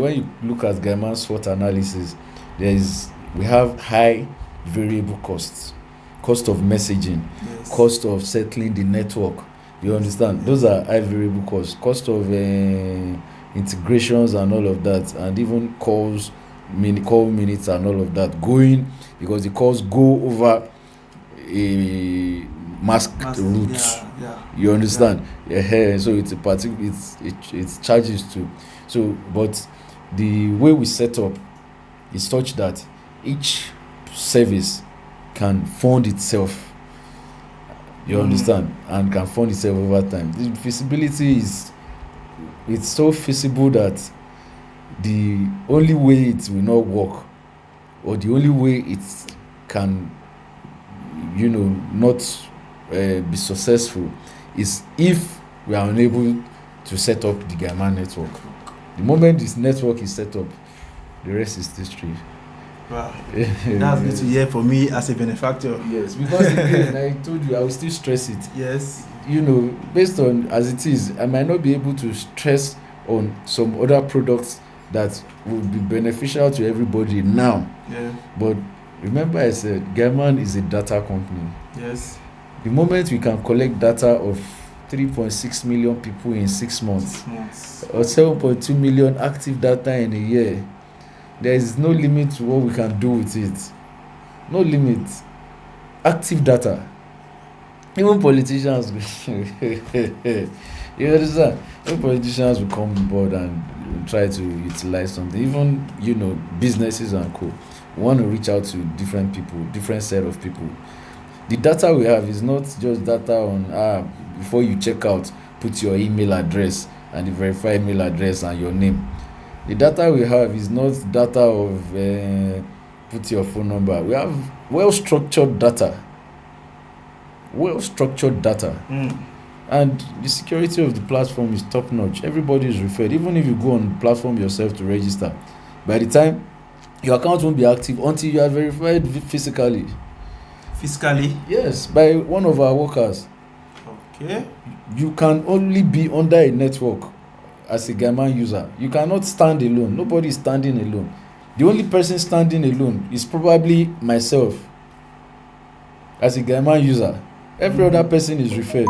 when you look at Guyman's SWOT analysis, we have high variable costs, cost of messaging, cost of settling the network. You understand? Those are high variable costs, cost of integrations and all of that, and even call minutes and all of that going, because the calls go over a masked route. You understand? So it's it's charges too. So, but the way we set up is such that each service can fund itself. You understand? And can fund itself over time. The feasibility it's so feasible that the only way it will not work, or the only way it can, not be successful, is if we are unable to set up the Guyman network. The moment this network is set up, the rest is history. Wow. That's good to hear for me as a benefactor. Yes, because again, I told you, I will still stress it. Yes. Based on as it is, I might not be able to stress on some other products that will be beneficial to everybody now. Yeah. But remember, I said Guyman is a data company. Yes. The moment we can collect data of 3.6 million people in 6 months, or 7.2 million active data in a year, there is no limit to what we can do with it. No limit. Active data. Even politicians, you understand? Even politicians will come on board and try to utilize something. Even, businesses and co. We want to reach out to different people, different set of people. The data we have is not just data on, before you check out, put your email address and the verified email address and your name. The data we have is not data of put your phone number. We have well-structured data. And the security of the platform is top-notch. Everybody is referred. Even if you go on the platform yourself to register, by the time your account won't be active until you are verified physically. Physically? Yes, by one of our workers. Okay. You can only be under a network as a Guyman user. You cannot stand alone. Nobody is standing alone. The only person standing alone is probably myself as a Guyman user. Every other person is referred.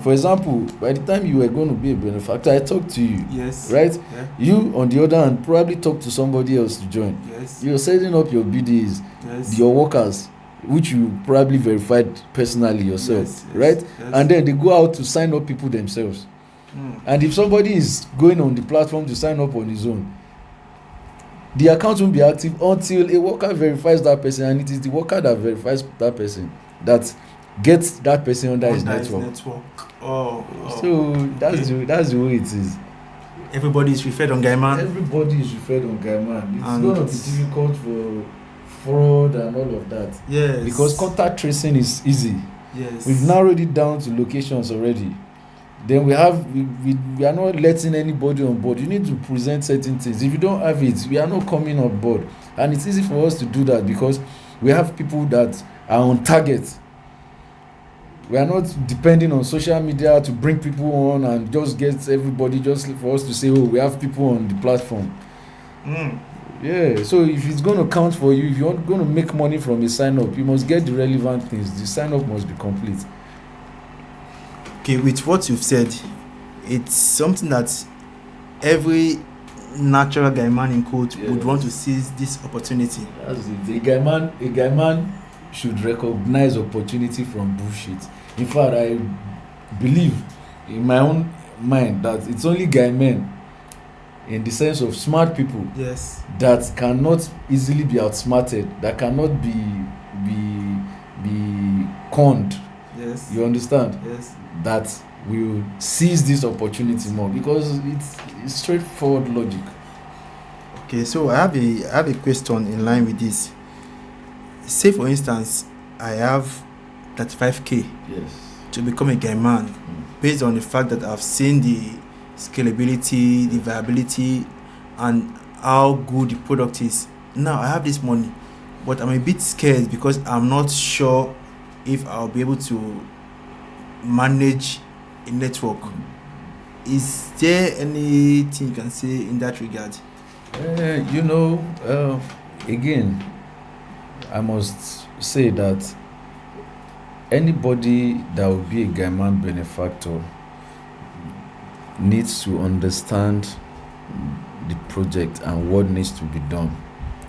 For example, by the time you were going to be a benefactor, I talked to you. Yes. Right? Yeah. You, on the other hand, probably talk to somebody else to join. Yes. You're setting up your BDs, your workers, which you probably verified personally yourself. Right? Yes. And then they go out to sign up people themselves. And if somebody is going on the platform to sign up on his own, the account won't be active until a worker verifies that person, and it is the worker that verifies that person that gets that person under his network. So that's the way it is. Everybody is referred on Guyman. Everybody is referred on Guyman. It's going to be difficult for fraud and all of that. Yes. Because contact tracing is easy. Yes. We've narrowed it down to locations already. Then we are not letting anybody on board. You need to present certain things. If you don't have it, we are not coming on board. And it's easy for us to do that because we have people that are on target. We are not depending on social media to bring people on and just get everybody just for us to say, oh, we have people on the platform. Yeah, so if it's going to count for you, if you're going to make money from a sign-up, you must get the relevant things. The sign-up must be complete. Okay, with what you've said, it's something that every natural Guyman in quote would want to seize this opportunity. That's it. A Guyman should recognize opportunity from bullshit. In fact, I believe in my own mind that it's only Guymen, in the sense of smart people, that cannot easily be outsmarted, that cannot be conned. Yes. You understand? Yes. That will seize this opportunity more because it's straightforward logic. Okay, so I have a question in line with this. Say for instance, I have 35k Yes. to become a Guyman, based on the fact that I've seen the scalability, the viability, and how good the product is. Now I have this money, but I'm a bit scared because I'm not sure if I'll be able to manage a network. Is there anything you can say in that regard? Again, I must say that anybody that will be a Guyman benefactor needs to understand the project and what needs to be done.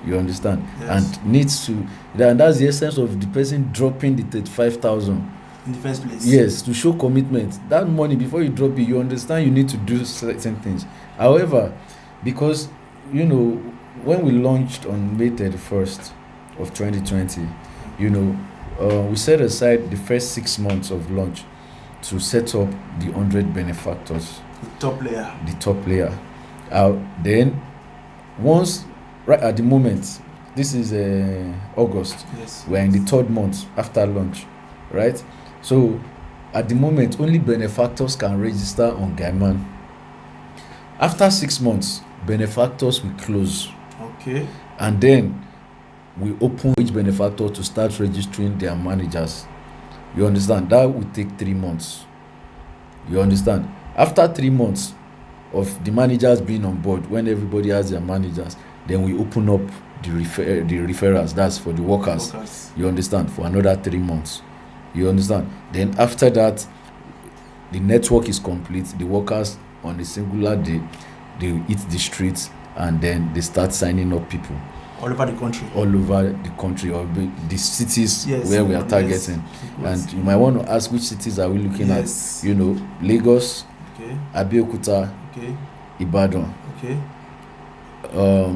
You understand? Yes. And needs to, that's the essence of the person dropping the 35,000. In the first place. Yes, to show commitment. That money, before you drop it, you understand you need to do certain things. However, because, when we launched on May 31st of 2020, we set aside the first 6 months of launch to set up the 100 benefactors. The top layer. Then, once, right at the moment, this is August. Yes. We're in the 3rd month after launch, right? So, at the moment, only benefactors can register on Guyman. After 6 months, benefactors will close. Okay. And then we open each benefactor to start registering their managers. You understand? That will take 3 months. You understand? After 3 months of the managers being on board, when everybody has their managers, then we open up the referrals. That's for the workers. You understand? For another 3 months. You understand? Then after that, the network is complete. The workers on a singular day, they hit the streets and then they start signing up people. All over the country. All over the country, or the cities where we are targeting. Yes. And you might want to ask, which cities are we looking at? Lagos, okay. Abeokuta, okay. Ibadan, okay.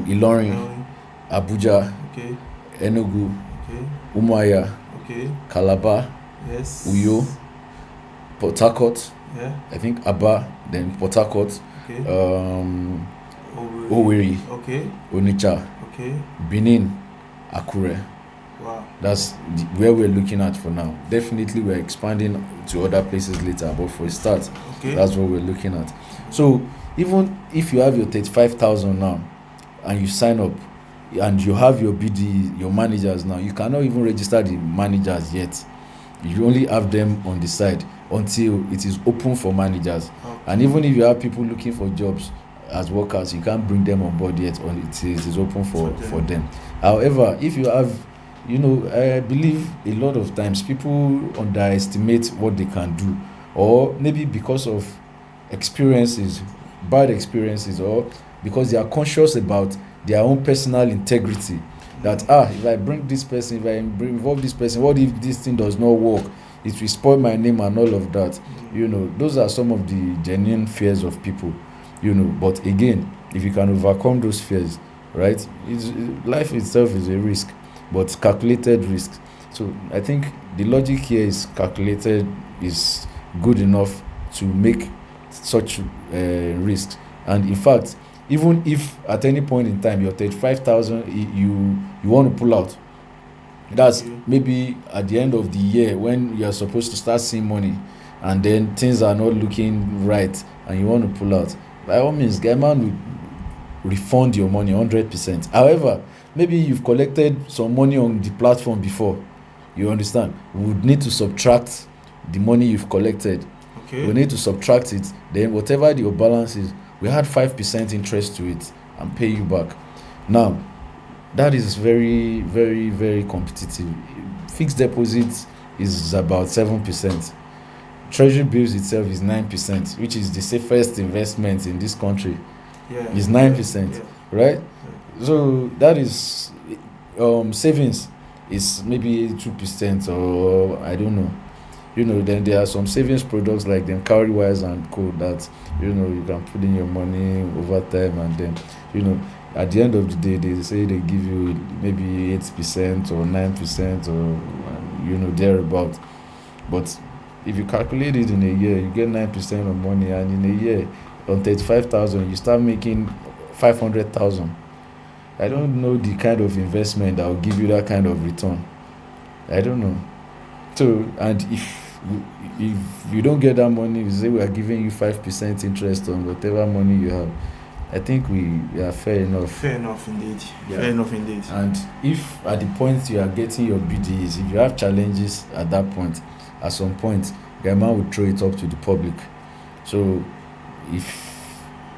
Ilorin, Abuja, okay. Enugu, okay. Umuahia, okay. Calabar, yes. Uyo, Port Harcourt, yeah. I think Aba, then Port Harcourt, okay. Owerri, okay. Onitsha, okay. Benin, Akure. Wow. That's where we're looking at for now. Definitely we're expanding to other places later, but for a start, that's what we're looking at. So even if you have your 35,000 now and you sign up and you have your BD, your managers now, you cannot even register the managers yet. You only have them on the side until it is open for managers. And even if you have people looking for jobs as workers, you can't bring them on board yet until it is open for them. However, if you have, I believe a lot of times people underestimate what they can do, or maybe because of bad experiences, or because they are conscious about their own personal integrity. That if I bring this person, if I involve this person, what if this thing does not work? It will spoil my name and all of that. Those are some of the genuine fears of people. But again, if you can overcome those fears, right? Life itself is a risk, but calculated risk. So I think the logic here is calculated, is good enough to make such risks. And in fact, even if at any point in time your 35,000 you want to pull out, that's maybe at the end of the year when you are supposed to start seeing money, and then things are not looking right and you want to pull out, by all means, Guyman will refund your money 100%. However, maybe you've collected some money on the platform before. You understand? We would need to subtract the money you've collected. Okay. We need to subtract it. Then whatever your balance is, we add 5% interest to it and pay you back. Now, that is very, very, very competitive. Fixed deposit is about 7%. Treasury bills itself is 9%, which is the safest investment in this country. It's 9%, right? So that is savings is maybe 2% or I don't know. Then there are some savings products like them cowrie wires and co that you can put in your money over time, and then at the end of the day they say they give you maybe 8% or 9% or thereabout. But if you calculate it in a year, you get 9% of money, and in a year on 35,000 you start making 500,000. I don't know the kind of investment that will give you that kind of return. I don't know. So, and if you don't get that money, you say we are giving you 5% interest on whatever money you have. I think we are fair enough. Fair enough indeed. Yeah. Fair enough indeed. And if at the point you are getting your BDs, if you have challenges at that point, at some point, Guyman will throw it up to the public. So if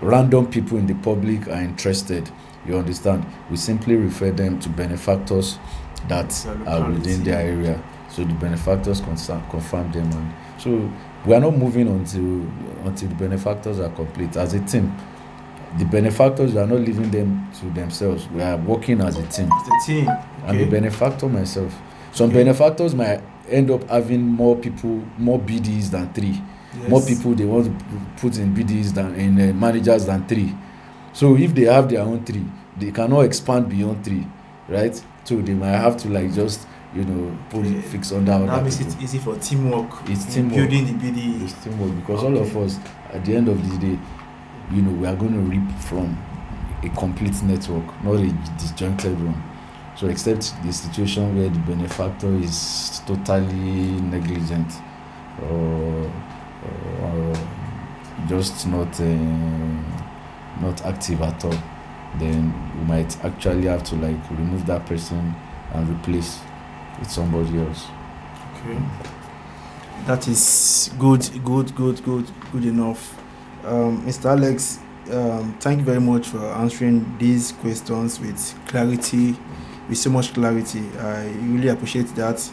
random people in the public are interested, you understand, we simply refer them to benefactors that are within their area. So the benefactors confirm them. And so we are not moving until the benefactors are complete. As a team, the benefactors, we are not leaving them to themselves. We are working as a team. It's a team. Okay. I'm a benefactor myself. Some benefactors might end up having more people, more BDs than 3. Yes. More people they want to put in BDs than in managers than 3. So if they have their own 3, they cannot expand beyond 3, right? So they might have to like just put fix on that. That makes it easy for teamwork. It's teamwork. Building the BD. It's teamwork because all of us at the end of the day, we are going to reap from a complete network, not a disjointed one. So except the situation where the benefactor is totally negligent or just not active at all, then we might actually have to like remove that person and replace with somebody else. Okay, that is good enough. Mr. Alex, thank you very much for answering these questions with clarity, with so much clarity. I really appreciate that.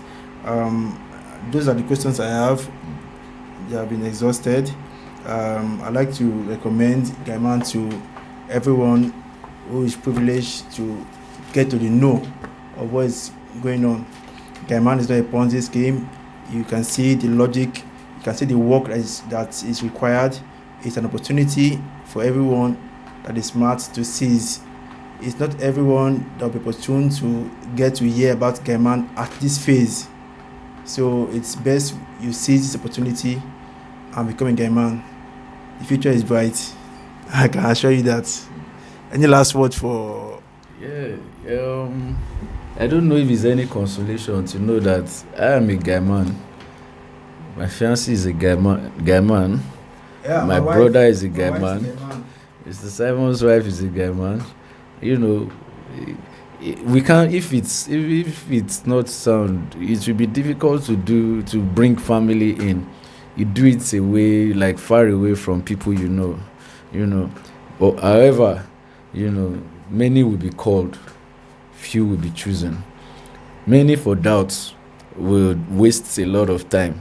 Those are the questions I have. They have been exhausted. I'd like to recommend Guyman to everyone who is privileged to get to the know of what is going on. Guyman is not a Ponzi scheme. You can see the logic, you can see the work that is required. It's an opportunity for everyone that is smart to seize. It's not everyone that will be opportune to get to hear about Guyman at this phase. So it's best you seize this opportunity and become a Guyman. The future is bright. I can assure you that. Any last word for? Yeah, I don't know if it's any consolation to know that I am a Guyman. My fiancé is a Guyman. Yeah, my brother is a Guyman. Mr. Simon's wife is a Guyman. We can't, if it's not sound, it will be difficult to bring family in. You do it away, like far away from people But however, many will be called, few will be chosen. Many for doubts will waste a lot of time,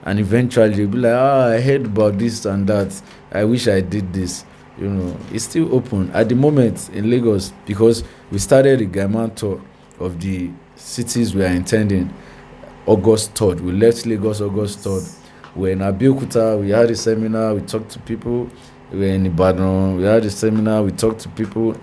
and eventually they'll be like, I heard about this and that. I wish I did this. It's still open at the moment in Lagos because we started the Guyman tour of the cities we are intending August 3rd. We left Lagos August 3rd. We're in Abeokuta, we had a seminar, we talked to people. We're in Ibadan, we had a seminar, we talked to people.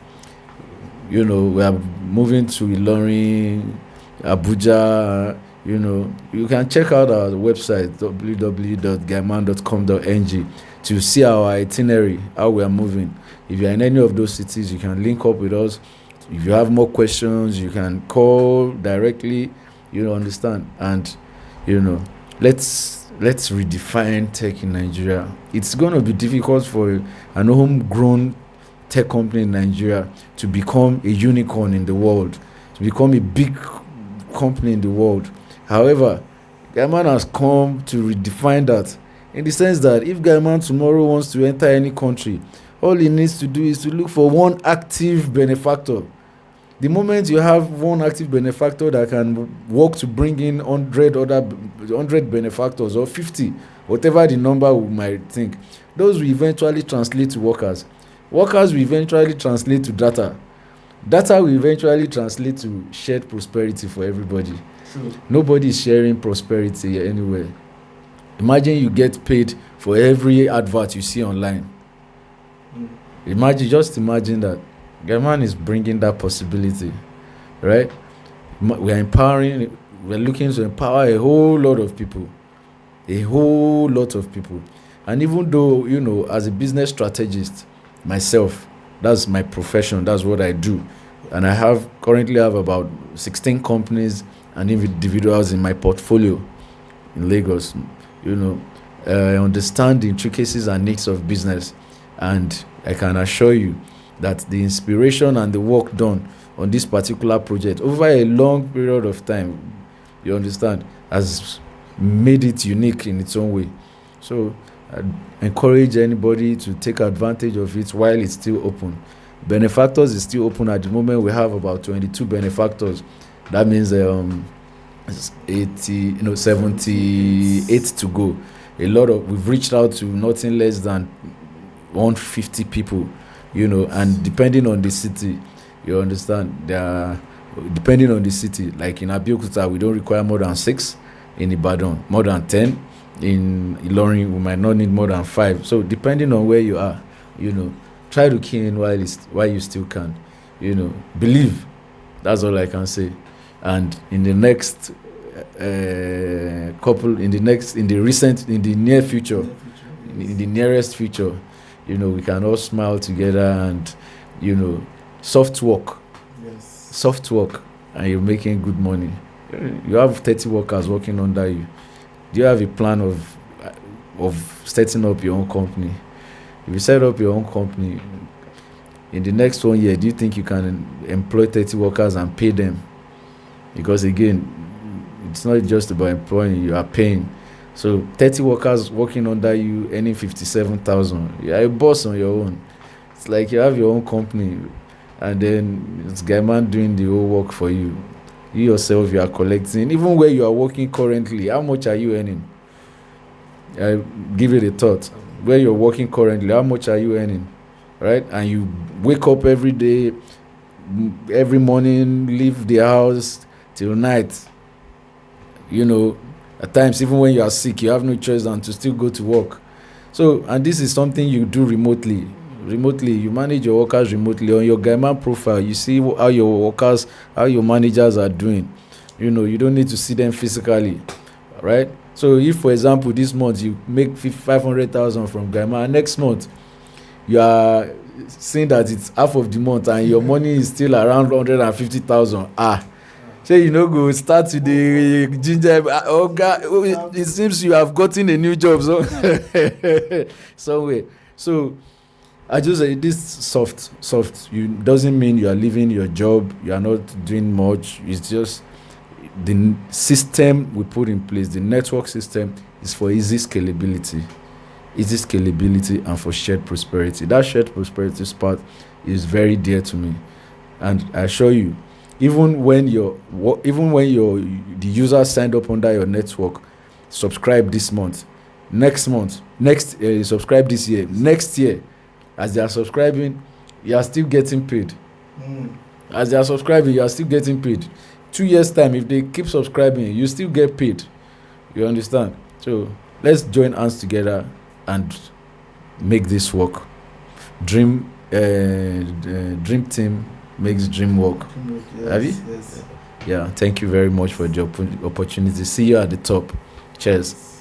We are moving to Ilorin, Abuja. You can check out our website www.guyman.com.ng to see our itinerary, how we are moving. If you're in any of those cities, you can link up with us. If you have more questions, you can call directly. Understand? And let's redefine tech in Nigeria. It's going to be difficult for an homegrown tech company in Nigeria to become a unicorn in the world, to become a big company in the world. However, Guyman has come to redefine that in the sense that if Guyman tomorrow wants to enter any country, all he needs to do is to look for one active benefactor. The moment you have one active benefactor that can work to bring in 100 benefactors or 50, whatever the number we might think, those will eventually translate to workers. Workers will eventually translate to data. Data will eventually translate to shared prosperity for everybody. True. Nobody is sharing prosperity anywhere. Imagine you get paid for every advert you see online. Just imagine that. Guyman is bringing that possibility, right? We're looking to empower a whole lot of people. And even though, as a business strategist, myself, that's my profession, that's what I do. And I currently have about 16 companies and individuals in my portfolio in Lagos. I understand the intricacies and needs of business, and I can assure you that the inspiration and the work done on this particular project over a long period of time, you understand, has made it unique in its own way. So I encourage anybody to take advantage of it while it's still open. Benefactors is still open at the moment. We have about 22 benefactors. That means 78 to go. We've reached out to nothing less than 150 people, and depending on the city, you understand, depending on the city, like in Abeokuta, we don't require more than 6, in Ibadan, more than 10, in Ilorin, we might not need more than 5. So depending on where you are, try to key in while you still can, believe. That's all I can say. And in the next near future, in the nearest future, we can all smile together and, soft work, and you're making good money. You have 30 workers working under you. Do you have a plan of setting up your own company? If you set up your own company, in the next 1 year, do you think you can employ 30 workers and pay them? Because again, it's not just about employing, you are paying. So 30 workers working under you, earning 57,000. You're a boss on your own. It's like you have your own company, and then it's Guyman doing the whole work for you. You yourself, you are collecting. Even where you are working currently, how much are you earning? Give it a thought. Where you're working currently, how much are you earning? Right? And you wake up every day, every morning, leave the house till night. At times, even when you are sick, you have no choice than to still go to work. So, and this is something you do remotely. You manage your workers remotely. On your Guyman profile, you see how your managers are doing. You don't need to see them physically, right? So if, for example, this month you make 500,000 from Guyman, and next month you are seeing that it's half of the month and your money is still around 150,000. Say go start with the ginger. Oh God, it seems you have gotten a new job somewhere. So I just say this soft. You doesn't mean you are leaving your job. You are not doing much. It's just the system we put in place. The network system is for easy scalability, and for shared prosperity. That shared prosperity part is very dear to me, and I assure you, even when the user signed up under your network, subscribe this month, subscribe this year, next year, as they are subscribing, you are still getting paid. As they are subscribing, you are still getting paid. 2 years time, if they keep subscribing, you still get paid. You understand? So let's join hands together and make this work. Dream team makes dream work. Yes, Have you? Yes. Yeah, thank you very much for the opportunity. See you at the top. Cheers.